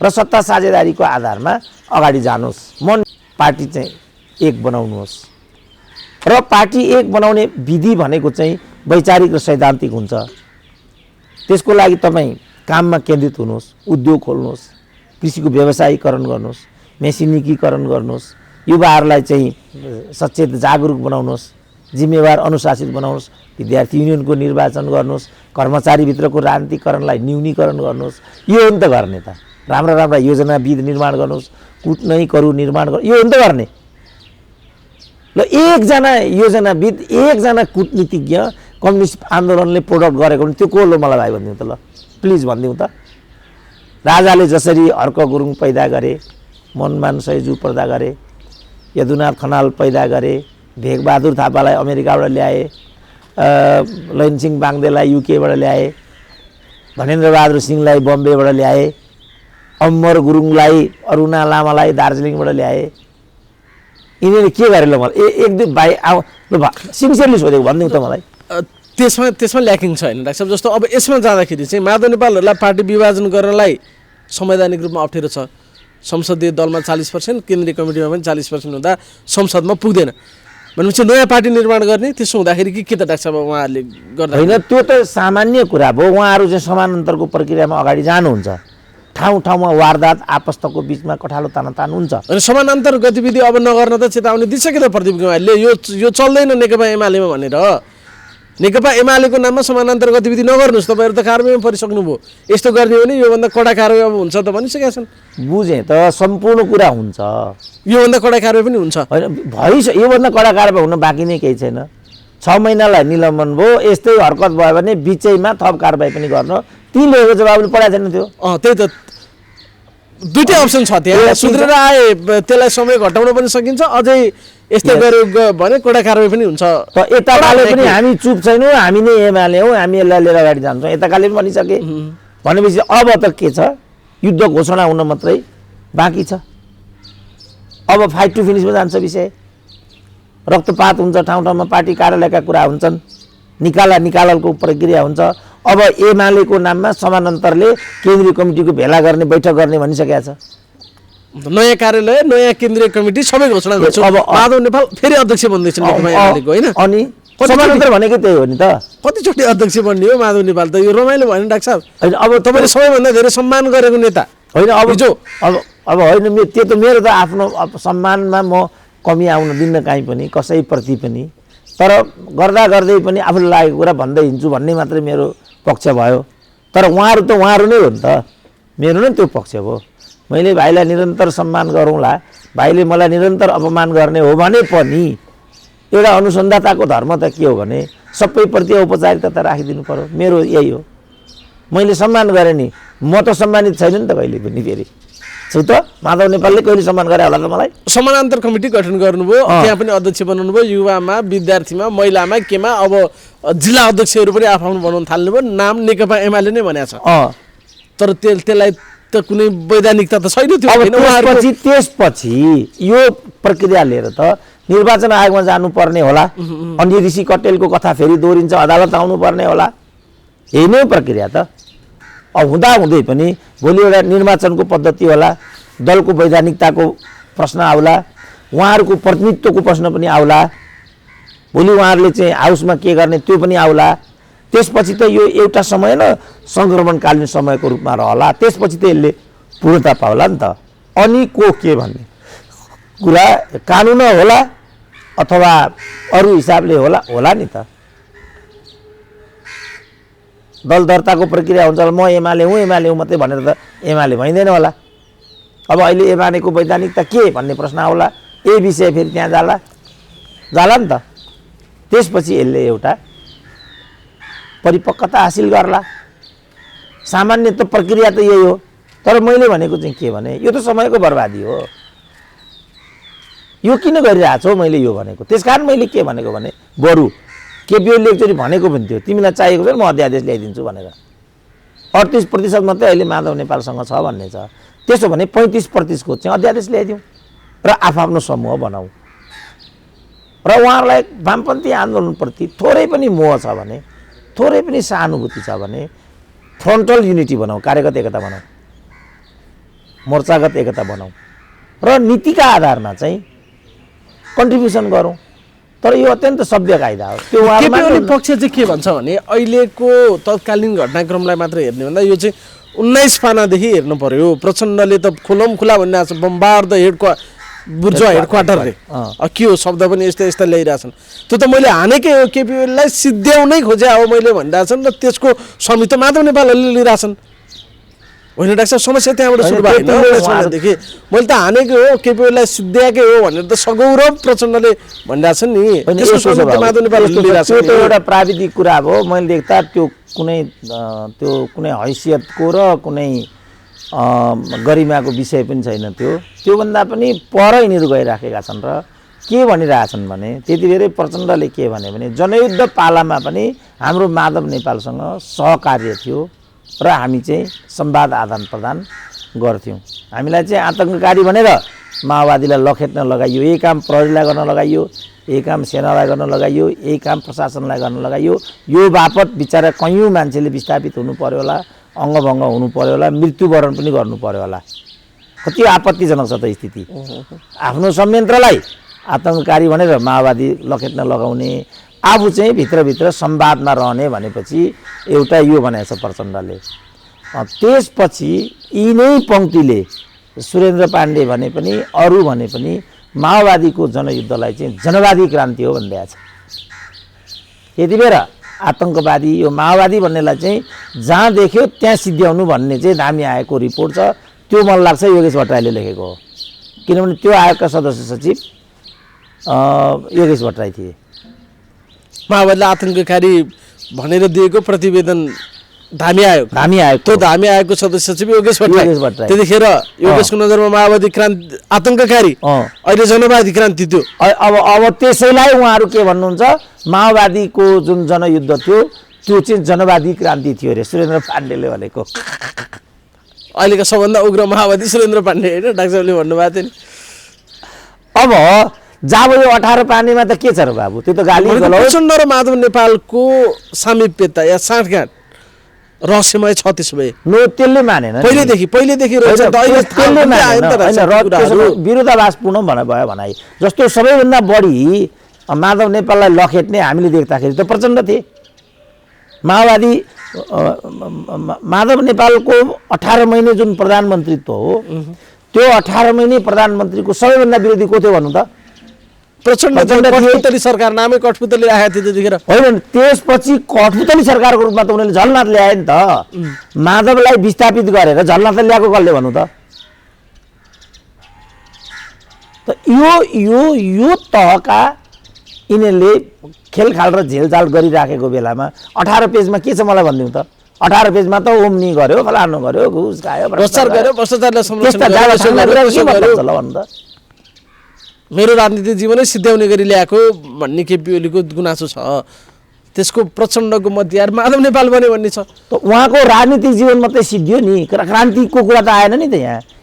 र सत्ता साझेदारीको आधारमा अगाडि जानुहोस् मन पार्टी चाहिँ एक बनाउनुहोस् र पार्टी एक बनाउने विधि भनेको चाहिँ वैचारिक र सैद्धान्तिक हुन्छ त्यसको लागि तपाई काममा केन्द्रित हुनुहोस् उद्योग खोल्नुहोस् कृषिको व्यवसायीकरण गर्नुहोस् मेसिनिकीकरण गर्नुहोस् युवाहरूलाई चाहिँ सचेत जागरुक बनाउनुहोस् जिम्मेवार अनुशासित बनाउनुहोस् विद्यार्थी युनियनको निर्वाचन गर्नुहोस् कर्मचारीभित्रको राजनीतिकरणलाई न्यूनीकरण गर्नुहोस् यो हो नि त गर्ने त राम्रा राम्रा योजनाविद निर्माण गर्नुहोस् कूटनैकहरू निर्माण गर्नु यो हो नि त गर्ने ल एकजना योजनाविद एकजना कूटनीतिज्ञ कम्युनिस्ट आन्दोलनले प्रोडक्ट गरेको भने त्यो को लो मलाई भाइ भनिदिउँ त ल प्लिज भनिदिउँ त राजाले जसरी हर्क गुरुङ पैदा गरे मनमान सैजु पैदा गरे यदुनाथ खनाल पैदा गरे भेगबहादुर थापालाई अमेरिकाबाट ल्याए लैनसिंह बाङदेलाई युकेबाट ल्याए धनेन्द्र बहादुर सिंहलाई बम्बेबाट ल्याए अमर गुरुङलाई अरुणा लामालाई दार्जिलिङबाट ल्याए यिनीहरूले के गरे ल मलाई एक दुई भाइ आऊ ल सिन्सियरली सोधेको भनिदिउँ त मलाई त्यसमा ल्याकिङ छ हैन डाक्टर साहब जस्तो अब यसमा जाँदाखेरि चाहिँ माधव नेपालहरूलाई पार्टी विभाजन गर्नलाई संवैधानिक रूपमा अप्ठ्यारो छ संसदीय दलमा 40% केन्द्रीय कमिटीमा पनि 40% हुँदा संसदमा पुग्दैन भनेपछि नयाँ पार्टी निर्माण गर्ने त्यसो हुँदाखेरि के त डाक्टर साहब उहाँहरूले गर्दा हैन त्यो त सामान्य कुरा भयो उहाँहरू चाहिँ समानान्तरको प्रक्रियामा अगाडि जानुहुन्छ ठाउँ ठाउँमा वारदात आपस्तको बिचमा कठालो तानातान हुन्छ। अनि समानान्तर गतिविधि अब नगर्न त चेतावनी दिइसक्यो त प्रदीप कुमारले, यो चल्दैन नेकपा एमालेमा भनेर। नेकपा एमालेको नाममा समानान्तर गतिविधि नगर्नुहोस्, तपाईँहरू त कारबाहीमा परिसक्नुभयो, यस्तो गर्ने हो भने योभन्दा कडा कारबाही अब हुन्छ त भनिसकेका छन्। बुझेँ त, सम्पूर्ण कुरा हुन्छ, योभन्दा कडा कारबाही पनि हुन्छ होइन योभन्दा कडा कारबाही हुन बाँकी नै केही छैन। 6 महिनालाई निलम्बन भयो, यस्तै हरकत भयो भने बिचैमा थप कारबाही पनि गर्न तिनीहरूको जवाबले पढाएको छैन त्यो। त्यही त, दुईटै अप्सन छ त्यहाँ, सुध्रेर आए त्यसलाई समय घटाउन पनि सकिन्छ, अझै यस्तै गऱ्यो भने कडा कारबाही पनि हुन्छ। त यताकाले पनि हामी चुप छैनौँ, हामी नै एमाले हौँ, हामी यसलाई लिएर अगाडि जान्छौँ, यताकाले पनि भनिसके। भनेपछि अब त के छ, युद्ध घोषणा हुन मात्रै बाँकी छ। अब फाइट टु फिनिसमा जान्छ विषय, रक्तपात हुन्छ, ठाउँ ठाउँमा पार्टी कार्यालयका कुरा हुन्छन्, निकालको प्रक्रिया हुन्छ। अब एमालेको नाममा समानान्तरले केन्द्रीय कमिटीको भेला गर्ने, बैठक गर्ने भनिसकेका छ। नयाँ कार्यालय, नयाँ केन्द्रीय कमिटी सबै घोषणा गर्छ। अब माधव नेपाल फेरि अध्यक्ष बन्दैछन् एमालेको, होइन? अनि समानान्तर भनेको त्यही हो नि त, कतिचोटि अध्यक्ष बन्ने हो माधव नेपाल त, यो रमाइलो भयो नि डाक्टर साहब। होइन अब तपाईँले सबैभन्दा धेरै सम्मान गरेको नेता होइन। अब होइन, त्यो त मेरो त आफ्नो सम्मानमा म कमी आउन दिन्न काहीँ पनि, कसैप्रति पनि। तर गर्दा गर्दै पनि आफूलाई लागेको कुरा भन्दै हिँड्छु भन्ने मात्रै मेरो पक्ष भयो। तर उहाँहरू त उहाँहरू नै हो नि त, मेरो नै त्यो पक्ष हो। मैले भाइलाई निरन्तर सम्मान गरौँला, भाइले मलाई निरन्तर अपमान गर्ने हो भने पनि एउटा अनुसन्धाताको धर्म त के हो भने सबैप्रति औपचारिकता त राखिदिनु पर्यो। मेरो यही हो, मैले सम्मान गरेँ नि, म त सम्मानित छैन नि त कहिले पनि। फेरि छु त, माधव नेपालले कहिले सम्मान गरे होला त मलाई? समानान्तर कमिटी गठन गर्नुभयो, त्यहाँ पनि अध्यक्ष बनाउनु भयो, युवामा, विद्यार्थीमा, महिलामा, केमा, अब जिल्ला अध्यक्षहरू पनि आफ्नो बनाउन थाल्नुभयो, नाम नेकपा एमाले नै भनेको छ। तर त्यसलाई त कुनै वैधानिकता त छैन थियो। त्यसपछि यो प्रक्रिया लिएर त निर्वाचन आयोगमा जानुपर्ने होला, अनि ऋषि कटेलको कथा फेरि दोहोरिन्छ, अदालत आउनुपर्ने होला, यही नै प्रक्रिया त। अब हुँदै पनि भोलि एउटा निर्वाचनको पद्धति होला, दलको वैधानिकताको प्रश्न आउला, उहाँहरूको प्रतिनिधित्वको प्रश्न पनि आउला, भोलि उहाँहरूले चाहिँ हाउसमा के गर्ने त्यो पनि आउला। त्यसपछि त यो एउटा समय न सङ्क्रमणकालीन समयको रूपमा रहला, त्यसपछि त यसले पूर्णता पाउला नि त। अनि को के भन्ने कुरा कानुन होला अथवा अरू हिसाबले होला नि त। दल दर्ताको प्रक्रिया हुन्छ, म एमाले हुँ मात्रै भनेर त एमाले भइँदैन होला। अब अहिले एमालेको वैधानिकता के भन्ने प्रश्न आउला, यही विषय फेरि त्यहाँ जाला नि त। त्यसपछि यसले एउटा परिपक्वता हासिल गर्ला। सामान्य त प्रक्रिया त यही हो। तर मैले भनेको चाहिँ के भने यो त समयको बर्बादी हो। यो किन गरिरहेको छौ मैले यो भनेको, त्यसकारण मैले के भनेको भने बरु केपी ओलीले एकचोटि भनेको पनि थियो, तिमीलाई चाहिएको छ म अध्यादेश ल्याइदिन्छु भनेर। 38% मात्रै अहिले माधव नेपालसँग छ भन्ने छ। त्यसो भने 35% को चाहिँ अध्यादेश ल्याइदिउँ र आफ्नो समूह बनाऊ। र उहाँहरूलाई वामपन्थी आन्दोलनप्रति थोरै पनि मोह छ भने, थोरै पनि सहानुभूति छ भने फ्रन्टल युनिटी बनाऊ, कार्यगत एकता बनाऊ, मोर्चागत एकता बनाऊ र नीतिका आधारमा चाहिँ कन्ट्रिब्युसन गरौँ। तर यो अत्यन्त सभ्य कायदा हो। त्यो केपी पक्ष चाहिँ के भन्छ भने अहिलेको तत्कालीन घटनाक्रमलाई मात्र हेर्ने भन्दा यो चाहिँ 19 पानादेखि हेर्नु पर्यो। प्रचण्डले त खुला भनिरहेको छ, बम्बार द बुर्जुवा हेडक्वार्टर रे के हो शब्द पनि यस्ता ल्याइरहेछन्। त्यो त मैले हानेकै हो, केपी ओलीलाई सिद्ध्याउनै खोजे हो मैले भनिरहेछन् र त्यसको स्वामी त माधव नेपालले लिइरहेछन्। होइन डाक्टर साहब, समस्या त्यहाँबाट सुरु भयो देखि मैले त हानेकै हो, केपी ओलीलाई सिद्ध्याएकै हो भनेर त सगौरव प्रचण्डले भनिरहेछन् नि। त्यसको स्वामी त माधव नेपालले लिइरहेछ। त्यो एउटा प्राविधिक कुरा हो। मैले देख्दा त्यो कुनै हैसियतको र कुनै गरिमाको विषय पनि छैन। त्योभन्दा पनि पर यिनीहरू गइराखेका छन् र के भनिरहेछन् भने त्यति बेरै प्रचण्डले के भने जनयुद्ध पालामा पनि हाम्रो माधव नेपालसँग सहकार्य थियो र हामी चाहिँ संवाद आदान प्रदान गर्थ्यौँ। हामीलाई चाहिँ आतङ्ककारी भनेर माओवादीलाई लखेट्न लगाइयो, यही काम प्रहरीलाई गर्न लगाइयो, यही काम सेनालाई गर्न लगाइयो, यही काम प्रशासनलाई गर्न लगाइयो। यो बापत बिचारा कैयौँ मान्छेले विस्थापित हुनु पर्यो होला, अङ्गभङ्ग हुनु पर्यो होला, मृत्युवरण पनि गर्नु पर्यो होला। कति आपत्तिजनक छ त स्थिति। आफ्नो संयन्त्रलाई आतङ्ककारी भनेर माओवादी लखेट्न लगाउने, आफू चाहिँ भित्रभित्र संवादमा रहने भनेपछि एउटा यो भनेको छ प्रचण्डले। त्यसपछि यिनै पङ्क्तिले सुरेन्द्र पाण्डे भने पनि अरू भने पनि माओवादीको जनयुद्धलाई चाहिँ जनवादी क्रान्ति हो भनिदिएको छ। यति बेर आतङ्कवादी यो माओवादी भन्नेलाई चाहिँ जहाँ देख्यो त्यहाँ सिद्ध्याउनु भन्ने चाहिँ दामी आएको रिपोर्ट छ। त्यो मलाई लाग्छ योगेश भट्टराईले लेखेको हो, किनभने त्यो आयोगका सदस्य सचिव योगेश भट्टराई थिए। माओवादीले आतङ्ककारी भनेर दिएको प्रतिवेदन धामी आयोग त्यो धामी आयोगको सदस्य सचिव योगेश भट्टराई। त्यतिखेर योगेशको नजरमा माओवादी क्रान्ति आतङ्ककारी, अहिले जनवादी क्रान्ति त्यो। अब त्यसैलाई उहाँहरू के भन्नुहुन्छ, माओवादीको जुन जनयुद्ध थियो त्यो चाहिँ जनवादी क्रान्ति थियो अरे सुरेन्द्र पाण्डेले भनेको। अहिलेका सबभन्दा उग्र माओवादी सुरेन्द्र पाण्डे होइन डाक्टर साहबले भन्नुभएको थियो नि। अब जब यो 18 पानीमा त के छ र बाबु, त्यो त गाली प्रचण्ड र माधव नेपालको सामिप्यता या साँठगाँठ रहस्यमय छ। त्यसो भए त्यसले मानेन पहिलेदेखि विरोधाभासपूर्ण भयो भनाइ। जस्तो सबैभन्दा बढी माधव नेपाललाई लखेट्ने हामीले देख्दाखेरि त प्रचण्ड थिए। माओवादी माधव नेपालको 18 महिने जुन प्रधानमन्त्रीत्व हो त्यो 18 महिने प्रधानमन्त्रीको सबैभन्दा विरोधी को थियो भन्नु त? प्रचण्ड कठपुतली सरकार नामै कठपुतली आएको थियो त्यतिखेर। होइन, त्यसपछि कठपुतली सरकारको रूपमा त उनीहरूले झलनाथ ल्याए नि त। माधवलाई विस्थापित गरेर झलनाथ ल्याएको कसले भन्नु त? यो तहका यिनीहरूले खेलखाल र झेलझाल गरिराखेको बेलामा 18 पेजमा के छ मलाई भनिदिउँ त? 18 पेजमा त ओम्नी गर्यो, फलानु गर्यो, घुस खायो, भ्रष्टाचार गर्यो, भ्रष्टाचारलाई संरक्षण गर्यो। मेरो राजनीतिक जीवनै सिद्ध्याउने गरी ल्याएको भन्ने केपी ओलीको गुनासो छ। त्यसको प्रचण्डको मध्यार माधव नेपाल बन्यो भन्ने छ। त उहाँको राजनीतिक जीवन मात्रै सिद्धियो नि, क्रान्तिको कुरा त आएन नि त।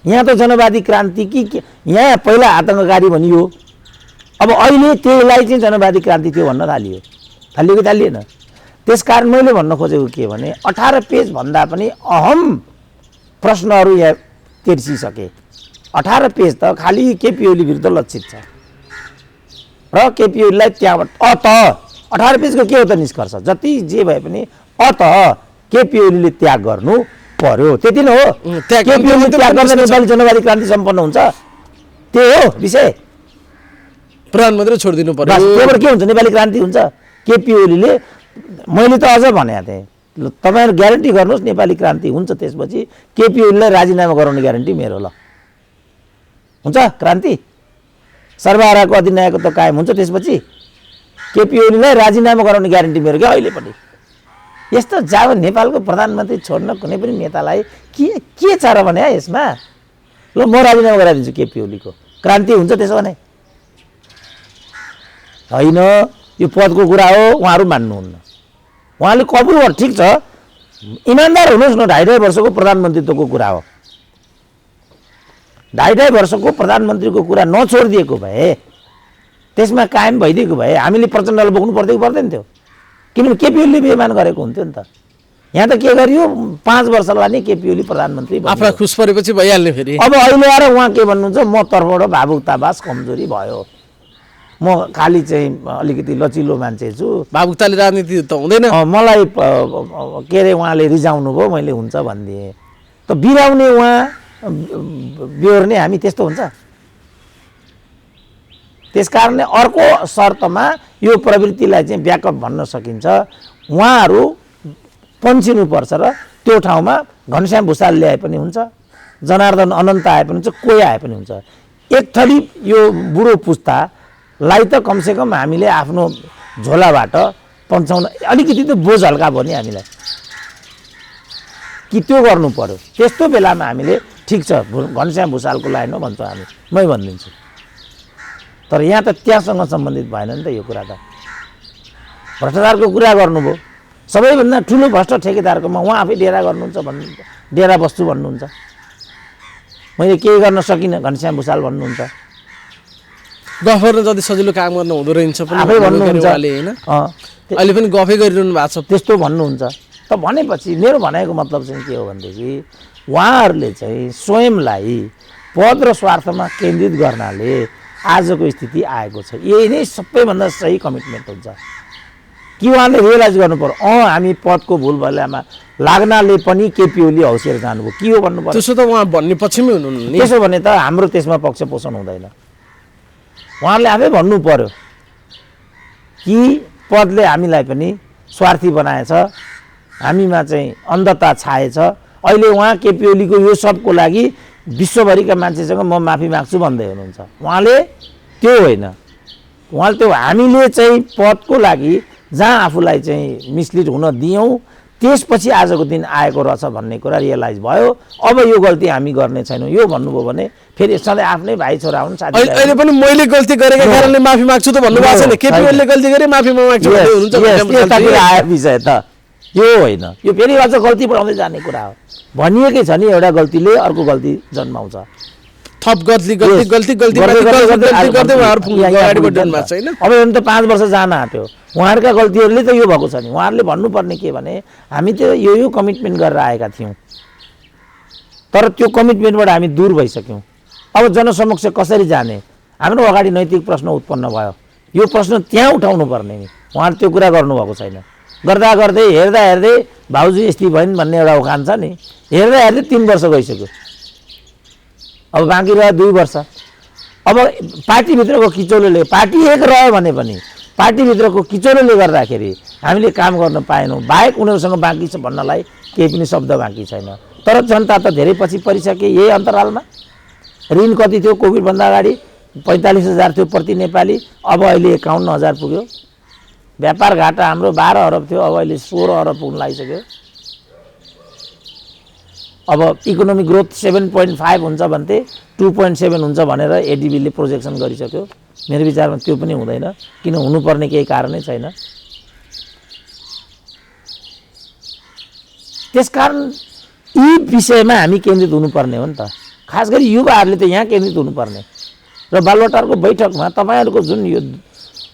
यहाँ त जनवादी क्रान्ति कि यहाँ पहिला आतङ्ककारी भनियो, अब अहिले त्यसलाई चाहिँ जनवादी क्रान्ति थियो भन्न थालियो कि थालिएन? त्यसकारण मैले भन्न खोजेको के भने 18 पेज भन्दा पनि अहम प्रश्नहरू यहाँ तिर्सिसके। 18 पेज त खालि केपी ओली विरुद्ध लक्षित छ र केपी ओलीलाई त्यहाँबाट 18 पेजको के हो त निष्कर्ष? जति जे भए पनि केपी ओलीले त्याग गर्नु पर्यो, त्यति नै हो। केपी ओली त्याग गर्दा नेपाली जनवादी क्रान्ति सम्पन्न हुन्छ, त्यो हो विषय। प्रधानमन्त्री छोडिदिनु पर्यो, त्योबाट के हुन्छ? नेपाली क्रान्ति हुन्छ। केपी ओलीले, मैले त अझ भनेको थिएँ, तपाईँहरू ग्यारेन्टी गर्नुहोस् नेपाली क्रान्ति हुन्छ, त्यसपछि केपी ओलीलाई राजीनामा गराउने ग्यारेन्टी मेरो। ल हुन्छ क्रान्ति, सर्वहाराको अधिनायकत्व त कायम हुन्छ, त्यसपछि केपी ओलीलाई राजीनामा गराउने ग्यारेन्टी मेरो क्या अहिले पनि। यस्तो जब नेपालको प्रधानमन्त्री छोड्न कुनै पनि नेतालाई के छ र भने यसमा? ल म राजीनामा गराइदिन्छु केपी ओलीको, क्रान्ति हुन्छ त्यसो भने? होइन, यो पदको कुरा हो, उहाँहरू मान्नुहुन्न। उहाँले कबुल गर्नु ठिक छ, इमान्दार हुनुहोस् न। 2.5 वर्षको प्रधानमन्त्रीत्वको कुरा हो। 2.5 वर्षको प्रधानमन्त्रीको कुरा नछोडिदिएको भए, त्यसमा कायम भइदिएको भए हामीले प्रचण्डलाई बोक्नु पर्थ्यो कि पर्दैन थियो? किनभने केपी ओलीले बेइमान गरेको हुन्थ्यो नि त। यहाँ त के गरियो, 5 वर्षलाई नै केपी ओली प्रधानमन्त्री आफूलाई खुस परेपछि भइहाल्ने फेरि। अब अहिले आएर उहाँ के भन्नुहुन्छ, म तर्फबाट भावुकतावास कमजोरी भयो, म खालि चाहिँ अलिकति लचिलो मान्छे छु। भावुकताले राजनीति त हुँदैन। मलाई के अरे उहाँले रिजाउनु भयो, मैले हुन्छ भनिदिएँ। त बिराउने उहाँ, बिहोर्ने हामी, त्यस्तो हुन्छ। त्यसकारणले अर्को शर्तमा यो प्रवृत्तिलाई चाहिँ ब्याकअप भन्न सकिन्छ। उहाँहरू पन्छिनुपर्छ र त्यो ठाउँमा घनश्याम भुसाल ल्याए पनि हुन्छ, जनार्दन अनन्त आए पनि हुन्छ, कोही आए पनि हुन्छ। एक थरी यो बुढो पुस्तालाई त कमसेकम हामीले आफ्नो झोलाबाट पन्छाउन अलिकति त बोझ हल्का भयो नि हामीलाई, कि त्यो गर्नु पर्यो। त्यस्तो बेलामा हामीले ठिक छ घनश्याम भुसालको लाइन हो भन्छौँ हामी, मै भनिदिन्छु। तर यहाँ त त्यहाँसँग सम्बन्धित भएन नि त यो कुरा। त भ्रष्टाचारको कुरा गर्नुभयो, सबैभन्दा ठुलो भ्रष्ट ठेकेदारकोमा उहाँ आफै डेरा गर्नुहुन्छ डेरा बस्छु भन्नुहुन्छ। मैले केही गर्न सकिनँ घनश्याम भुसाल भन्नुहुन्छ। गफर्न जति सजिलो काम गर्न हुँदो रहेछ पनि आफै भन्नुहुन्छ हैन, अहिले पनि गफै गरिरहनु भएको छ, त्यस्तो भन्नुहुन्छ। त भनेपछि मेरो भनाइको मतलब चाहिँ के हो भनेदेखि उहाँहरूले चाहिँ स्वयंलाई पद र स्वार्थमा केन्द्रित गर्नाले आजको स्थिति आएको छ। यही नै सबैभन्दा सही कमिटमेन्ट हुन्छ कि उहाँले रियलाइज गर्नु पर्यो, हामी पदको भुल भएलामा लाग्नाले पनि केपी ओली हौसिएर जानुभयो के हो भन्नु पर्यो। त्यसो त उहाँ भन्ने पक्षमै हुनुहुन्न नि। त्यसो भने त हाम्रो त्यसमा पक्ष पोषण हुँदैन। उहाँहरूले आफै भन्नु पर्यो कि पदले हामीलाई पनि स्वार्थी बनाएछ, हामीमा चाहिँ अन्धता छाएछ। अहिले उहाँ केपी ओलीको यो सबको लागि विश्वभरिका मान्छेसँग म माफी माग्छु भन्दै हुनुहुन्छ। उहाँले त्यो होइन, उहाँले त्यो हामीले चाहिँ पदको लागि जहाँ आफूलाई चाहिँ मिसलिड हुन दियौँ त्यसपछि आजको दिन आएको रहेछ भन्ने कुरा रियलाइज भयो। अब यो गल्ती हामी गर्ने छैनौँ यो भन्नुभयो भने फेरि सधैँ आफ्नै भाइ छोरा हुन् साथी। अहिले पनि मैले गल्ती गरेको कारणले माफी माग्छु त भन्नुभएको छैन। केपी ओलीले गल्ती गरे माफी माग्छु भन्दै हुनुहुन्छ। आयो विषय त यो होइन, यो फेरि अझ गल्ती बढाउँदै जाने कुरा हो। भनिएकै छ नि एउटा गल्तीले अर्को गल्ती जन्माउँछ। थप गल्ती गल्ती गल्ती गल्ती गर्दै उहाँहरू अगाडि बढ्नु भएको छैन। अब यो त 5 वर्ष जान आँट्यो। उहाँहरूका गल्तीहरूले त यो भएको छ नि। उहाँहरूले भन्नुपर्ने के भने हामी त यो कमिटमेन्ट गरेर आएका थियौँ, तर त्यो कमिटमेन्टबाट हामी दूर भइसक्यौँ। अब जनसमक्ष कसरी जाने हाम्रो अगाडि नैतिक प्रश्न उत्पन्न भयो। यो प्रश्न त्यहाँ उठाउनु पर्ने नि, उहाँले त्यो कुरा गर्नुभएको छैन। गर्दा गर्दै हेर्दा हेर्दै भाउजू यस्ती भइन् भन्ने एउटा उखान छ नि, हेर्दा हेर्दै 3 वर्ष गइसक्यो। अब बाँकी रह्यो 2 वर्ष। अब पार्टीभित्रको किचौलोले, पार्टी एक रह्यो भने पनि पार्टीभित्रको किचौलोले गर्दाखेरि हामीले काम गर्न पाएनौँ। बाहेक उनीहरूसँग बाँकी छ भन्नलाई केही पनि शब्द बाँकी छैन। तर जनता त धेरै पछि परिसके। यही अन्तरालमा ऋण कति थियो कोभिडभन्दा अगाडि? 45,000 थियो प्रति नेपाली, अब अहिले 51,000 पुग्यो। व्यापार घाटा हाम्रो 12 अरब थियो, अब अहिले 16 अरब पुग्न लागिसक्यो। अब इकोनोमिक ग्रोथ 7.5 हुन्छ भन्थे 2.7 हुन्छ भनेर एडिबीले प्रोजेक्सन गरिसक्यो। मेरो विचारमा त्यो पनि हुँदैन, किन हुनुपर्ने केही कारणै छैन। त्यसकारण यी विषयमा हामी केन्द्रित हुनुपर्ने हो नि त। खास गरी युवाहरूले त यहाँ केन्द्रित हुनुपर्ने। र बालुवाटारको बैठकमा तपाईँहरूको जुन यो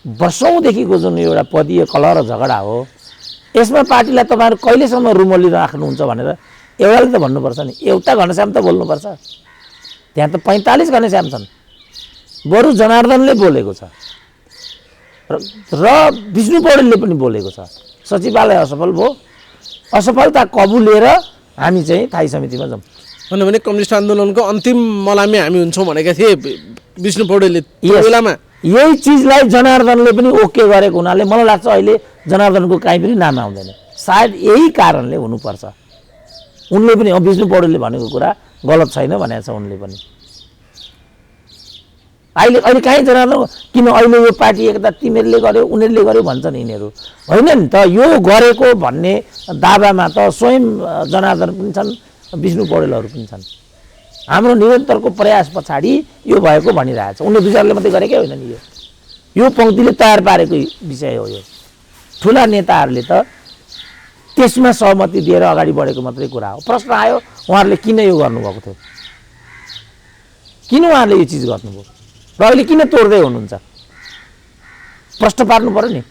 वर्षौँदेखिको जुन एउटा पदीय कलह र झगडा हो, यसमा पार्टीलाई तपाईँहरू कहिलेसम्म रुमल्ली राख्नुहुन्छ भनेर एउटाले त भन्नुपर्छ नि। एउटा घनश्याम त बोल्नुपर्छ। त्यहाँ त 45 घनश्याम छन्। बरु जनार्दनले बोलेको छ र विष्णु पौडेलले पनि बोलेको छ। सचिवालय असफल भयो, असफलता कबुलेर हामी चाहिँ थाई समितिमा जाउँ भने कम्युनिस्ट आन्दोलनको अन्तिम मलामी हामी हुन्छौँ भनेका थिए विष्णु पौडेलले त्यो बेलामा। यही चिजलाई जनार्दनले पनि ओके गरेको हुनाले मलाई लाग्छ अहिले जनार्दनको काहीँ पनि नाम आउँदैन। सायद यही कारणले हुनुपर्छ। उनले पनि विष्णु पौडेलले भनेको कुरा गलत छैन भनेको छ उनले पनि। अहिले काहीँ जनार्दन किन अहिले यो पार्टी एकता तिमीहरूले गर्यो उनीहरूले गर्यो भन्छन् यिनीहरू, होइन नि त। यो गरेको भन्ने दावामा त स्वयं जनार्दन पनि छन्, विष्णु पौडेलहरू पनि छन्। हाम्रो निरन्तरको प्रयास पछाडि यो भएको भनिरहेछ। उनले विचारले मात्रै गरेकै होइन नि। यो पङ्क्तिले तयार पारेको विषय हो। यो ठुला नेताहरूले त त्यसमा सहमति दिएर अगाडि बढेको मात्रै कुरा हो। प्रश्न आयो उहाँहरूले किन यो गर्नुभएको थियो, किन उहाँहरूले यो चिज गर्नुभयो र अहिले किन तोड्दै हुनुहुन्छ? प्रश्न पार्नु पर्यो नि।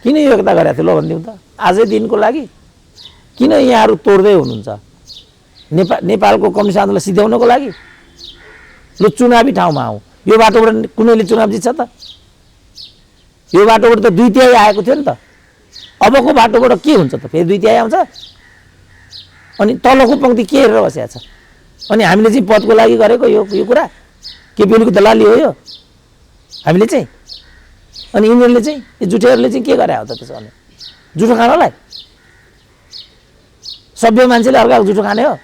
किन यो एकता गरेको थियो ल भनिदिउँ त। आजै दिनको लागि किन यहाँहरू तोड्दै हुनुहुन्छ? नेपालको कम्युनिस्ट आन्दोलन सिध्याउनको लागि? लु चुनावी ठाउँमा आऊ। यो बाटोबाट कुनैले चुनाव जित्छ त? यो बाटोबाट त 2/3 आएको थियो नि त। अबको बाटोबाट के हुन्छ त? फेरि 2/3 आउँछ। अनि तलको पङ्क्ति के हेरेर बसेको छ? अनि हामीले चाहिँ पदको लागि गरेको यो कुरा केपीओलीको दलाली हो यो हामीले चाहिँ। अनि यिनीहरूले चाहिँ यो जुठेहरूले चाहिँ के गरे हो त त्यसो भने? जुठो खानलाई? सभ्य मान्छेले अर्काको जुठो खाने हो?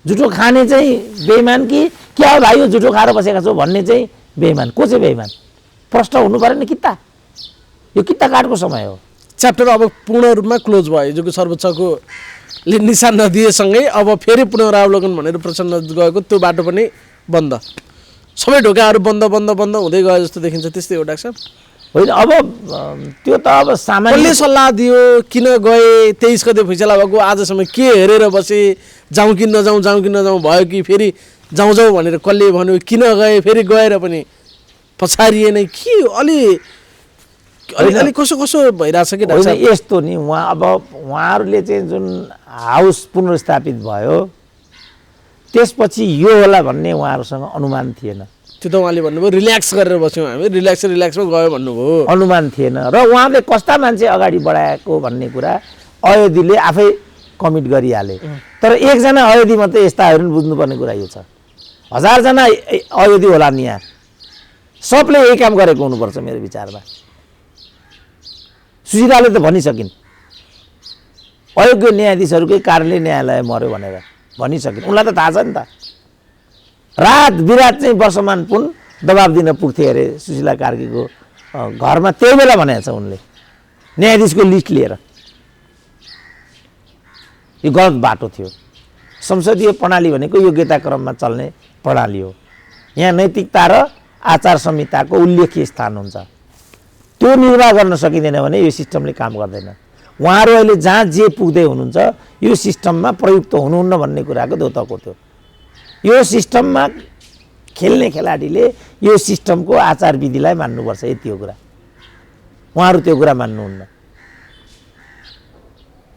जुठो खाने चाहिँ बेइमान कि क्या हो भाइ यो जुठो खाएर बसेका छौ भन्ने चाहिँ बेइमान? को चाहिँ बेइमान? प्रश्न हुनु पऱ्यो नि। किता यो किता काटको समय हो। च्याप्टर अब पूर्ण रूपमा क्लोज भयो। हिजोको सर्वोच्चको निशान नदिएसँगै अब फेरि पुनरावलोकन भनेर प्रचण्ड गएको त्यो बाटो पनि बन्द। सबै ढोकाहरू बन्द बन्द बन्द हुँदै गयो जस्तो देखिन्छ। त्यस्तै हो डाक्टर साहब? होइन, अब त्यो त अब सामान्य सल्लाह दियो किन गए 23 गते फैसला भएको आजसम्म के हेरेर बसे? जाउँ कि नजाउँ, जाउँ कि नजाउँ भयो कि फेरि जाउँ जाउँ भनेर कसले भन्यो? किन गए? फेरि गएर पनि पछारिए नै कि अलि कसो कसो भइरहेछ कि डाक्टर साहब? यस्तो नि उहाँहरूले चाहिँ जुन हाउस पुनर्स्थापित भयो त्यसपछि यो होला भन्ने उहाँहरूसँग अनुमान थिएन। त्यो त उहाँले भन्नुभयो रिल्याक्स गरेर बस्यौँ हामी, रिल्याक्समा गयो भन्नुभयो। अनुमान थिएन र उहाँले कस्ता मान्छे अगाडि बढाएको भन्ने कुरा अयोध्याले आफै कमिट गरिहाले। तर एकजना अयोध्या मात्रै यस्ताहरू पनि बुझ्नुपर्ने कुरा यो छ, 1000 जना अयोध्या होला नि यहाँ, सबले यही काम गरेको हुनुपर्छ मेरो विचारमा। सुशीलाले त भनिसकिन् अयोग्य न्यायाधीशहरूकै कारणले न्यायालय मर्यो भनेर भनिसकिन्, उनलाई त थाहा छ नि त। रात बिरात चाहिँ वर्षमान पुन दबाब दिन पुग्थे अरे सुशीला कार्कीको घरमा, त्यही बेला भनेको छ उनले न्यायाधीशको लिस्ट लिएर। यो गलत बाटो थियो। संसदीय प्रणाली भनेको योग्यता क्रममा चल्ने प्रणाली हो। यहाँ नैतिकता र आचार संहिताको उल्लेख्य स्थान हुन्छ, त्यो निर्वाह गर्न सकिँदैन भने यो सिस्टमले काम गर्दैन। उहाँहरू अहिले जहाँ जे पुग्दै हुनुहुन्छ यो सिस्टममा प्रयुक्त हुनुहुन्न भन्ने कुराको द्योतक थियो। यो सिस्टममा खेल्ने खेलाडीले यो सिस्टमको आचार विधिलाई मान्नुपर्छ, यति हो कुरा। उहाँहरू त्यो कुरा मान्नुहुन्न।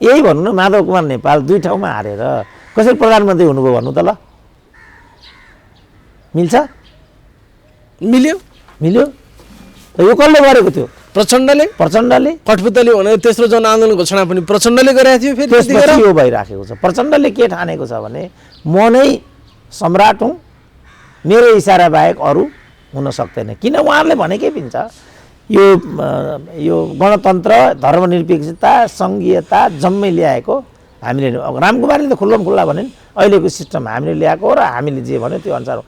यही भन्नु न, माधव कुमार नेपाल 2 ठाउँमा हारेर कसरी प्रधानमन्त्री हुनुभयो भन्नु त ल? मिल्छ? मिल्यो मिल्यो? यो कसले गरेको थियो? प्रचण्डले। कठपुतली भनेर तेस्रो जनआन्दोलन घोषणा पनि प्रचण्डले गरेको थियो। फेरि त्यसपछि यो भइराखेको छ। प्रचण्डले के ठानेको छ भने म नै सम्राट हुँ, मेरो इसारा बाहेक अरू हुन सक्दैन। किन? उहाँहरूले भनेकै पनि छ यो गणतन्त्र, धर्मनिरपेक्षता, सङ्घीयता जम्मै ल्याएको हामीले। रामकुमारले त खुल्लम खुल्ला भने अहिलेको सिस्टम हामीले ल्याएको हो र हामीले जे भन्यो त्यो अनुसार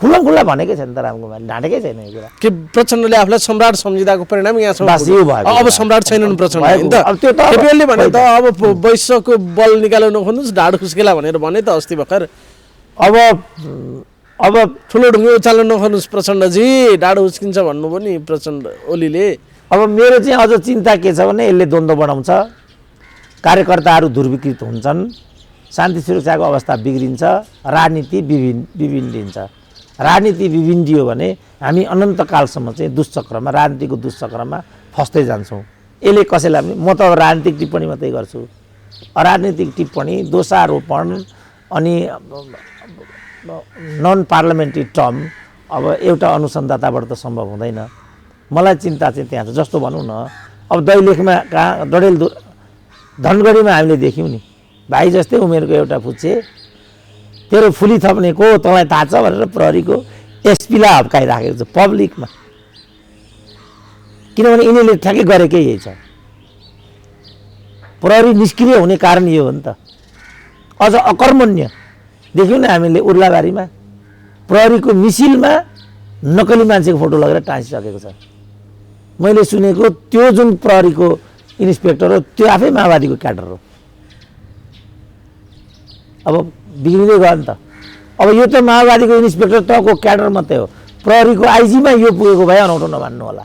खुल्लम खुल्ला भनेकै छैन त रामकुमारले, ढाँटेकै छैन यो कुरा। के प्रचण्डले आफूलाई सम्राट सम्झिँदाको परिणाम यहाँसम्म बस यो भयो। अब सम्राट छैनन् प्रचण्ड। अब त्यो त केपीएलले भने त अब वैश्यको बल निकाल्न नखोज्नुहोस्, ढाड खुस्केला भनेर भने त अस्ति भर्खर। अब ठुलो ढुङ्गे उचाल्न नखोज्नुहोस् प्रचण्डजी, ढाड उस्किन्छ भन्नुभयो नि प्रचण्ड ओलीले। अब मेरो चाहिँ अझ चिन्ता के छ भने यसले द्वन्द्व बढाउँछ, कार्यकर्ताहरू दुर्विकृत हुन्छन्, शान्ति सुरक्षाको अवस्था बिग्रिन्छ, राजनीति बिबिन्डिन्छ। राजनीति बिबिन्डियो भने हामी अनन्तकालसम्म चाहिँ दुष्चक्रमा, राजनीतिको दुष्चक्रमा फस्दै जान्छौँ। यसले कसैलाई पनि, म त अब राजनीतिक टिप्पणी मात्रै गर्छु, अराजनीतिक टिप्पणी, दोषारोपण अनि नन पार्लियामेन्ट्री टर्म अब एउटा अनुसन्धाताबाट त सम्भव हुँदैन। मलाई चिन्ता चाहिँ त्यहाँ छ। जस्तो भनौँ न, अब दैलेखमा कहाँ धनगढीमा हामीले देख्यौँ नि, भाइ जस्तै उमेरको एउटा फुच्चे, तेरो फुली थप्ने को तँलाई थाहा छ भनेर प्रहरीको एसपीलाई हप्काइराखेको छ पब्लिकमा। किनभने यिनीहरूले ठ्याक्कै गरेकै यही छ। प्रहरी निष्क्रिय हुने कारण यो हो नि त। अझ अकर्मण्य देख्यौँ न हामीले उर्लाबारीमा प्रहरीको मिसिलमा नकली मान्छेको फोटो लगेर टाँसिसकेको छ। मैले सुनेको त्यो जुन प्रहरीको इन्सपेक्टर हो त्यो आफै माओवादीको क्याडर हो। अब बिग्रिँदै गयो नि त। अब यो त माओवादीको इन्सपेक्टर तहको क्याडर मात्रै हो, प्रहरीको आइजीमा यो पुगेको भए अनौठो नमान्नु होला।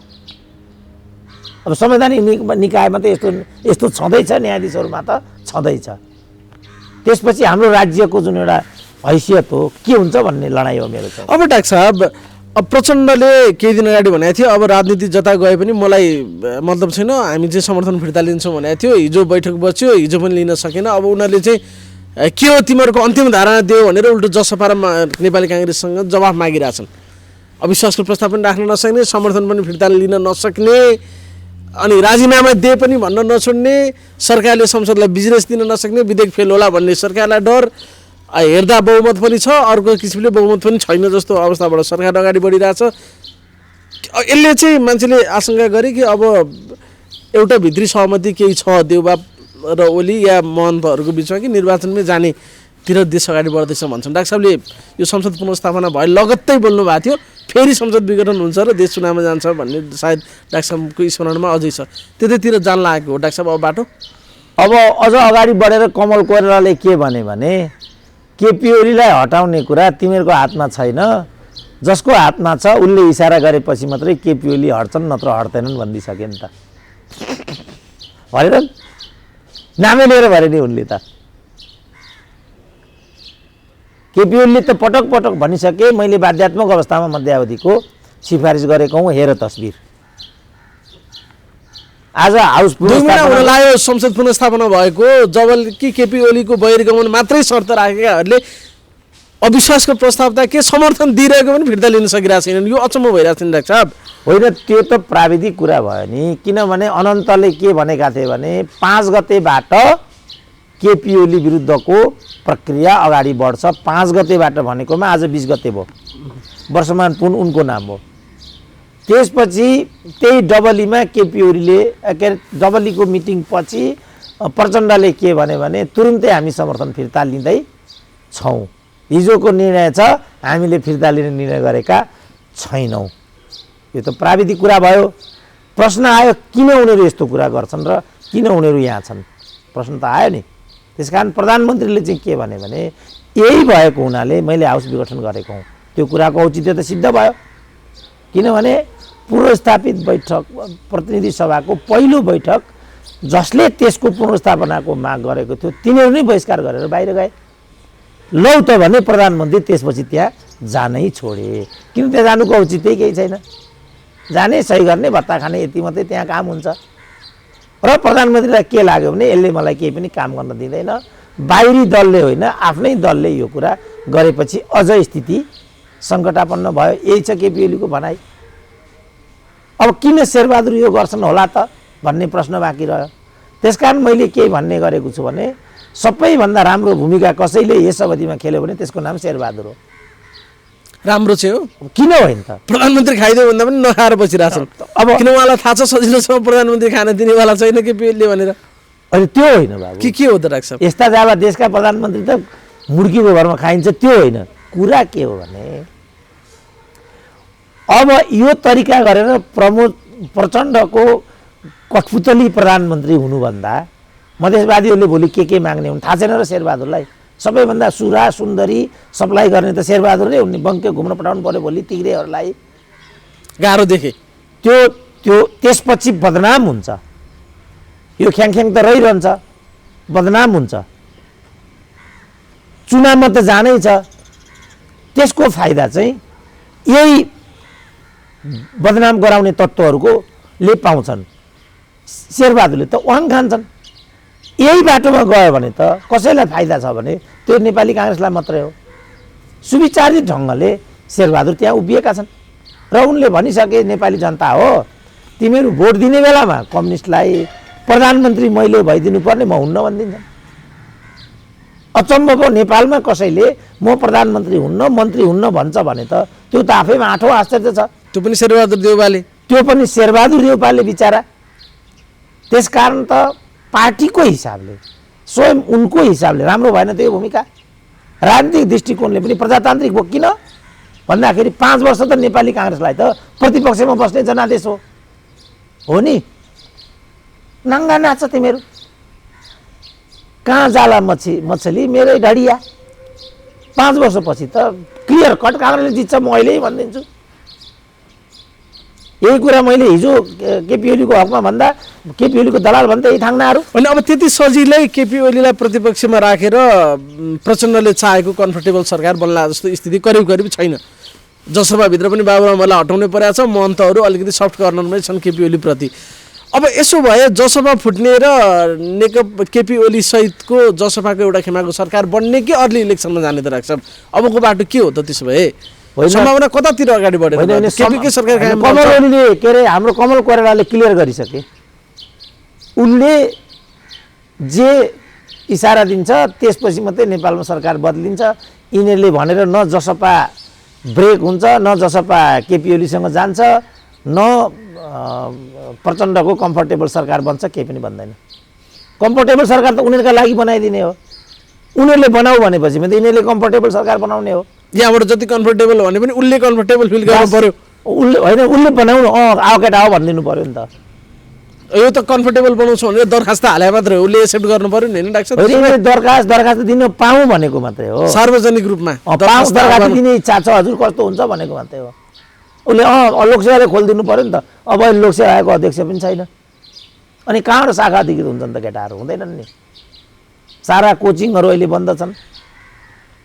अब संवैधानिक निकायमा त यस्तो छँदैछ, न्यायाधीशहरूमा त छँदैछ। त्यसपछि हाम्रो राज्यको जुन एउटा हैसियत हो के हुन्छ भन्ने लडाइँ हो मेरो चाहिँ। अब डाक्टर साहब, अब प्रचण्डले केही दिन अगाडि भनेको थियो अब राजनीति जता गए पनि मलाई मतलब छैन, हामी चाहिँ समर्थन फिर्ता लिन्छौँ भनेको थियो। हिजो बैठक बस्यो, हिजो पनि लिन सकेन। अब उनीहरूले चाहिँ के हो तिमीहरूको अन्तिम धारणा दियो भनेर उल्टो जसपा र नेपाली काङ्ग्रेससँग जवाफ मागिरहेछन्। अविश्वासको प्रस्ताव पनि राख्न नसक्ने, समर्थन पनि फिर्ता लिन नसक्ने, अनि राजीनामा दिए पनि भन्न नछोड्ने, सरकारले संसदलाई बिजनेस दिन नसक्ने, विधेयक फेल होला भन्ने सरकारलाई डर, हेर्दा बहुमत पनि छ, अर्को किसिमले बहुमत पनि छैन जस्तो अवस्थाबाट सरकार अगाडि बढिरहेछ। यसले चाहिँ मान्छेले आशंका गरे कि अब एउटा भित्री सहमति केही छ देउबा र ओली या महन्तहरूको बिचमा कि निर्वाचनमै जानेतिर देश अगाडि बढ्दैछ भन्छन्। डाक्टर साहबले यो संसद पुनर्स्थापना भए लगत्तै बोल्नु भएको थियो, फेरि संसद विघटन हुन्छ र देश चुनावमा जान्छ भन्ने सायद डाक्टर साहबको स्मरणमा अझै छ। त्यतैतिर जान लागेको हो डाक्टर साहब अब बाटो। अब अझ अगाडि बढेर कमल कोइरालाले के भने केपी ओलीलाई हटाउने कुरा तिमीहरूको हातमा छैन, जसको हातमा छ उसले इसारा गरेपछि मात्रै केपी ओली हट्छन्, नत्र हट्दैनन् भनिदिइसके नि त। भनेर नामै लिएर भरे नि उनले त। केपी ओलीले त पटक पटक भनिसके मैले बाध्यात्मक अवस्थामा मध्यावधिको सिफारिस गरेको हुँ, हेर तस्बिर। आज हाउस लाग्यो संसद पुनर्स्थापना भएको जब कि केपी ओलीको बहिर्गमन मात्रै शर्त राखेकाहरूले अविश्वासको प्रस्ताव त के समर्थन दिइरहेको पनि फिर्ता लिन सकिरहेको छैनन्, यो अचम्म भइरहेको छ नि डाक्टर साहब। होइन, त्यो त प्राविधिक कुरा भयो नि, किनभने अनन्तले के भनेका थिए भने 5 गतेबाट केपी ओली विरुद्धको प्रक्रिया अगाडि बढ्छ। 5 गतेबाट भनेकोमा आज 20 गते भयो, वर्षमान पुन उनको नाम हो। त्यसपछि त्यही डबलीमा केपी ओलीले के अरे डबलीको मिटिङ पछि प्रचण्डले के भने तुरुन्तै हामी समर्थन फिर्ता लिँदै छौँ, हिजोको निर्णय छ, हामीले फिर्ता लिने निर्णय गरेका छैनौँ। यो त प्राविधिक कुरा भयो। प्रश्न आयो किन उनीहरू यस्तो कुरा गर्छन् र किन उनीहरू यहाँ छन्, प्रश्न त आयो नि। त्यसकारण प्रधानमन्त्रीले चाहिँ के भने यही भएको हुनाले मैले हाउस विघटन गरेको हुँ, त्यो कुराको औचित्य त सिद्ध भयो। किनभने पुनर्स्थापित बैठक प्रतिनिधि सभाको पहिलो बैठक जसले त्यसको पुनर्स्थापनाको माग गरेको थियो तिनीहरू नै बहिष्कार गरेर बाहिर गए। लौ त भने प्रधानमन्त्री त्यसपछि त्यहाँ जानै छोडे, किन त्यहाँ जानुको औचित्य केही छैन, जाने सही गर्ने भत्ता खाने यति मात्रै त्यहाँ काम हुन्छ। र प्रधानमन्त्रीलाई के लाग्यो भने यसले मलाई केही पनि काम गर्न दिँदैन, बाहिरी दलले होइन आफ्नै दलले यो कुरा गरेपछि अझ स्थिति सङ्कटापन्न भयो। यही छ केपी ओलीको भनाइ। अब किन शेरबहादुर यो गर्छन् होला त भन्ने प्रश्न बाँकी रह्यो। त्यसकारण मैले के भन्ने गरेको छु भने सबैभन्दा राम्रो भूमिका कसैले यस अवधिमा खेल्यो भने त्यसको नाम शेरबहादुर हो। राम्रो चाहिँ हो, किन होइन त? प्रधानमन्त्री खाइदियो भन्दा पनि नखाएर बसिरहेछन्। अब किन उहाँलाई थाहा छ सजिलोसँग प्रधानमन्त्री खान दिनेवाला छैन केपी ओलीले भनेर? अनि त्यो होइन बाबु, के हो त डाक्टर साहब? यस्ता जाबा देशका प्रधानमन्त्री त मुर्गीको घरमा खाइन्छ, त्यो होइन। कुरा के हो भने अब यो तरिका गरेर प्रचण्डको कठपुतली प्रधानमन्त्री हुनुभन्दा मधेसवादीहरूले भोलि के माग्ने हुन् थाहा छैन र शेरबहादुरलाई। सबैभन्दा सुरा सुन्दरी सप्लाई गर्ने त शेरबहादुरले उनले बङ्के घुम्न पठाउनु पर्यो भोलि तिग्रेहरूलाई, गाह्रो देखे। त्यो त्यसपछि बदनाम हुन्छ। यो ख्याङख्याङ त रहिरहन्छ, बदनाम हुन्छ, चुनावमा त जानै छ। त्यसको फाइदा चाहिँ यही बदनाम गराउने तत्त्वहरूले पाउँछन्। शेरबहादुरले त वाङ खान्छन्। यही बाटोमा गयो भने त कसैलाई फाइदा छ भने त्यो नेपाली काङ्ग्रेसलाई मात्रै हो। सुविचारित ढङ्गले शेरबहादुर त्यहाँ उभिएका छन् र उनले भनिसके नेपाली जनता हो तिमीहरू भोट दिने बेलामा कम्युनिस्टलाई प्रधानमन्त्री मैले भइदिनु पर्ने म हुन्न भनिदिन्छन्। अचम्म पो नेपालमा कसैले म प्रधानमन्त्री हुन्न मन्त्री हुन्न भन्छ भने त त्यो त आफैमा आठौँ आश्चर्य छ। त्यो पनि शेरबहादुर देउपाले बिचारा। त्यसकारण त पार्टीको हिसाबले स्वयं उनको हिसाबले राम्रो भएन त्यो भूमिका। राजनीतिक दृष्टिकोणले पनि प्रजातान्त्रिक भयो। किन भन्दाखेरि 5 वर्ष त नेपाली काङ्ग्रेसलाई त प्रतिपक्षमा बस्ने जनादेश हो नि। नङ्गा नाच तिमीहरू, कहाँ जाला मछली मेरै ढडिया। 5 वर्षपछि त क्लियर कट काङ्ग्रेसले जित्छ म अहिले भनिदिन्छु। यही कुरा मैले हिजो केपी ओलीको हकमा भन्दा केपी ओलीको दलाल भन्दा यही थाङ्नाहरू। अनि अब त्यति सजिलै केपी ओलीलाई प्रतिपक्षमा राखेर प्रचण्डले चाहेको कम्फर्टेबल सरकार बन्ला जस्तो स्थिति करिब छैन। जसपाभित्र पनि बाबुरामलाई हटाउनै परेको छ, महन्तहरू अलिकति सफ्ट कर्नरमै छन् केपी ओलीप्रति। अब यसो भए जसपा फुट्ने र नेकपा केपी ओली सहितको जसपाको एउटा खेमाको सरकार बन्ने कि अर्ली इलेक्सनमा जाने त राख्छ? अबको बाटो के हो त त्यसो भए? सम्भावना कतातिर अगाडि बढेर केपीकै सरकार कमल ओलीले के अरे हाम्रो कमल कोइरालाले क्लियर गरिसके। उनले जे इसारा दिन्छ त्यसपछि मात्रै नेपालमा सरकार बदलिन्छ। यिनीहरूले भनेर न जसपा ब्रेक हुन्छ न जसपा केपी ओलीसँग जान्छ न प्रचण्डको कम्फर्टेबल सरकार बन्छ, केही पनि बन्दैन। कम्फर्टेबल सरकार त उनीहरूका लागि बनाइदिने हो। उनीहरूले बनाऊ भनेपछि त यिनीहरूले कम्फर्टेबल सरकार बनाउने हो। यहाँबाट जति कम्फर्टेबल हो भने पनि उसले कम्फर्टेबल फिल गर्नु पर्यो। उसले बनाउनु आओ केटा आओ भनिदिनु पर्यो नि त। यो त कम्फर्टेबल बनाउँछु भनेर दरखास्त हाले मात्रै हो, उसले एक्सेप्ट गर्नु पर्यो नि होइन डाक्टर साहब? दरखास्त दिन पाऊँ भनेको मात्रै हो, सार्वजनिक रूपमा दरखास्त दिने इच्छा छ हजुर कस्तो हुन्छ भनेको मात्रै हो। उसले लोकसेवाले खोलिदिनु पर्यो नि त। अब अहिले लोकसेवाको अध्यक्ष पनि छैन, अनि कहाँबाट शाखा अधिकृत हुन्छन् त केटाहरू? हुँदैनन् नि। सारा कोचिङहरू अहिले बन्द छन्।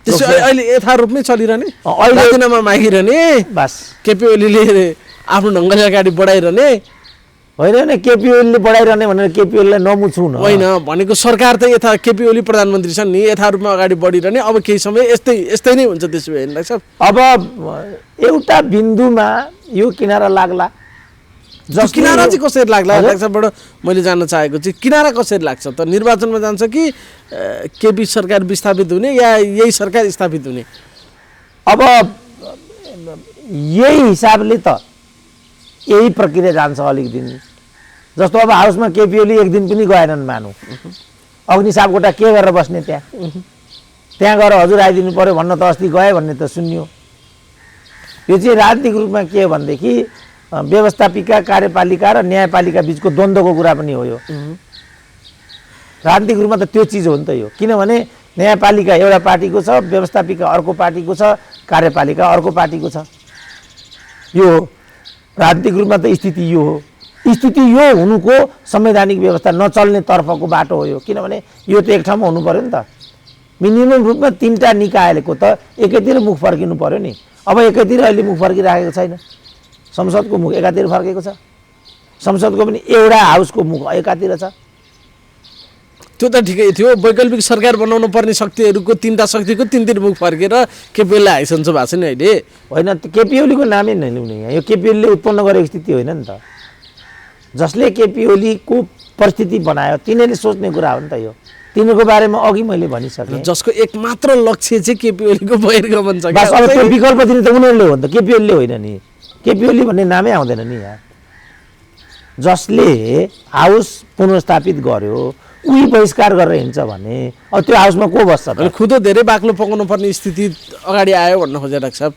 त्यसो अहिले यथारूपमै चलिरहने, राजीनामा मागिरहने, बस केपी ओलीले आफ्नो ढङ्गले अगाडि बढाइरहने। होइन केपी ओलीले बढाइरहने भनेर केपी ओलीलाई नमुछु न होइन भनेको सरकार त यथा केपी ओली प्रधानमन्त्री छन् नि यथा रूपमा अगाडि बढिरहने अब केही समय यस्तै नै हुन्छ त्यसो भए डाक्टर साहब अब एउटा बिन्दुमा यो किनारा लाग्ला जस किनारा चाहिँ कसरी लाग्ला डाक्टर साहबबाट मैले जान्न चाहेको चाहिँ किनारा कसरी लाग्छ त निर्वाचनमा जान्छ कि केपी सरकार विस्थापित हुने या यही सरकार स्थापित हुने अब यही हिसाबले त यही प्रक्रिया जान्छ अलिक दिन जस्तो अब हाउसमा केपी ओली एक दिन पनि गएनन् मानौ अग्नि सापकोटा के गरेर बस्ने त्यहाँ गएर हजुर आइदिनु पर्यो भन्न त अस्ति गए भन्ने त सुन्यो यो चाहिँ राजनीतिक रूपमा के हो भनेदेखि व्यवस्थापिका कार्यपालिका र न्यायपालिका बिचको द्वन्द्वको कुरा पनि हो यो राजनीतिक रूपमा त त्यो चिज हो नि त यो किनभने न्यायपालिका एउटा पार्टीको छ व्यवस्थापिका अर्को पार्टीको छ कार्यपालिका अर्को पार्टीको छ यो राजनीतिक रूपमा त स्थिति यो हो स्थिति यो हुनुको संवैधानिक व्यवस्था नचल्ने तर्फको बाटो हो यो किनभने यो त एक ठाउँमा हुनु पर्यो नि त मिनिमम रूपमा 3टा निकायको त एकैतिर मुख फर्किनु पर्यो नि अब एकैतिर अहिले मुख फर्किराखेको छैन संसदको मुख एकातिर फर्केको छ संसदको पनि एउटा हाउसको मुख एकातिर छ त्यो त ठिकै थियो वैकल्पिक सरकार बनाउनु पर्ने शक्तिहरूको 3टा शक्तिको 3 मुख फर्केर केपीओलीलाई हाइसन्चो भएको छ नि अहिले होइन केपी ओलीको नामै नलिउने यहाँ यो केपी ओलीले उत्पन्न गरेको स्थिति होइन नि त जसले केपी ओलीको परिस्थिति बनायो तिनीहरूले सोच्ने कुरा हो नि त यो तिनीहरूको बारेमा अघि मैले भनिसकेँ जसको एकमात्र लक्ष्य चाहिँ केपी ओलीको बहिर्गमन छ बस अब त्यो विकल्प दिने त उनीहरूले हो नि त केपी ओलीले होइन नि केपी ओली भन्ने नामै आउँदैन नि यहाँ जसले हाउस पुनर्स्थापित गर्यो उही बहिष्कार गरेर हिँड्छ भने अब त्यो हाउसमा को बस्छ त खुद धेरै बाक्लो पकाउनु पर्ने स्थिति अगाडि आयो भन्न खोजे डाक्टर साहब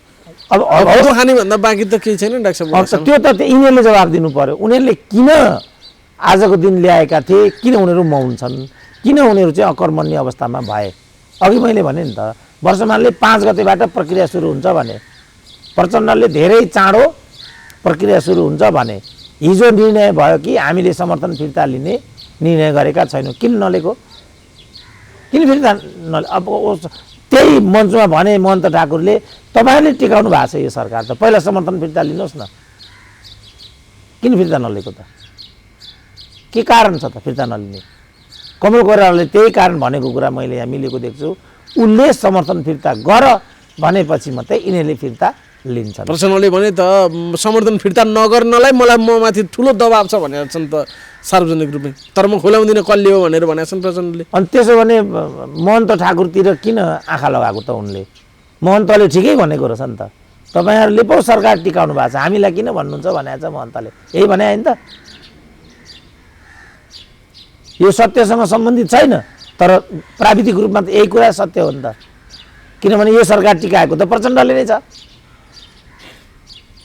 अब खाने भन्दा बाँकी त केही छैन डाक्टर साहब त्यो त यिनीहरूले जवाब दिनु पर्यो उनीहरूले किन आजको दिन ल्याएका थिए किन उनीहरू मौन छन् किन उनीहरू चाहिँ अकर्मण्य अवस्थामा भए अघि मैले भने नि त वर्षमानले 5 गतेबाट प्रक्रिया सुरु हुन्छ भने प्रचण्डले धेरै चाँडो प्रक्रिया सुरु हुन्छ भने हिजो निर्णय भयो कि हामीले समर्थन फिर्ता लिने निर्णय गरेका छैनौँ किन नलिएको किन फिर्ता अब त्यही मञ्चमा भने महन्त ठाकुरले तपाईँले टिकाउनु भएको छ यो सरकार त पहिला समर्थन फिर्ता लिनुहोस् न किन फिर्ता नलिएको त के कारण छ त फिर्ता नलिने कमल कोइरालाले त्यही कारण भनेको कुरा मैले यहाँ मिलेको देख्छु उनले समर्थन फिर्ता गर भनेपछि मात्रै यिनीहरूले फिर्ता लिन्छन् प्रचण्डले भने त समर्थन फिर्ता नगर्नलाई मलाई ममाथि ठुलो दबाब छ भनेर छन् त सार्वजनिक रूपमै तर म खुलाउँदिनँ कसले हो भनेर भनेका छन् प्रचण्डले अनि त्यसो भने महन्त ठाकुरतिर किन आँखा लगाएको त उनले महन्तले ठिकै भनेको रहेछ नि त तपाईँहरूले पो सरकार टिकाउनु भएको छ हामीलाई किन भन्नुहुन्छ भनेको छ महन्तले यही भने होइन त यो सत्यसँग सम्बन्धित छैन तर प्राविधिक रूपमा त यही कुरा सत्य हो नि त किनभने यो सरकार टिकाएको त प्रचण्डले नै छ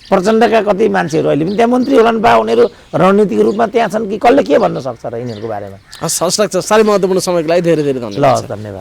प्रचण्डका कति मान्छेहरू अहिले पनि त्यहाँ मन्त्री होलान् बा उनीहरू रणनीतिक रूपमा त्यहाँ छन् कि कसले के भन्न सक्छ र यिनीहरूको बारेमा हस् डाक्टर साह्रै महत्त्वपूर्ण समयको लागि धेरै धेरै धन्यवाद ल धन्यवाद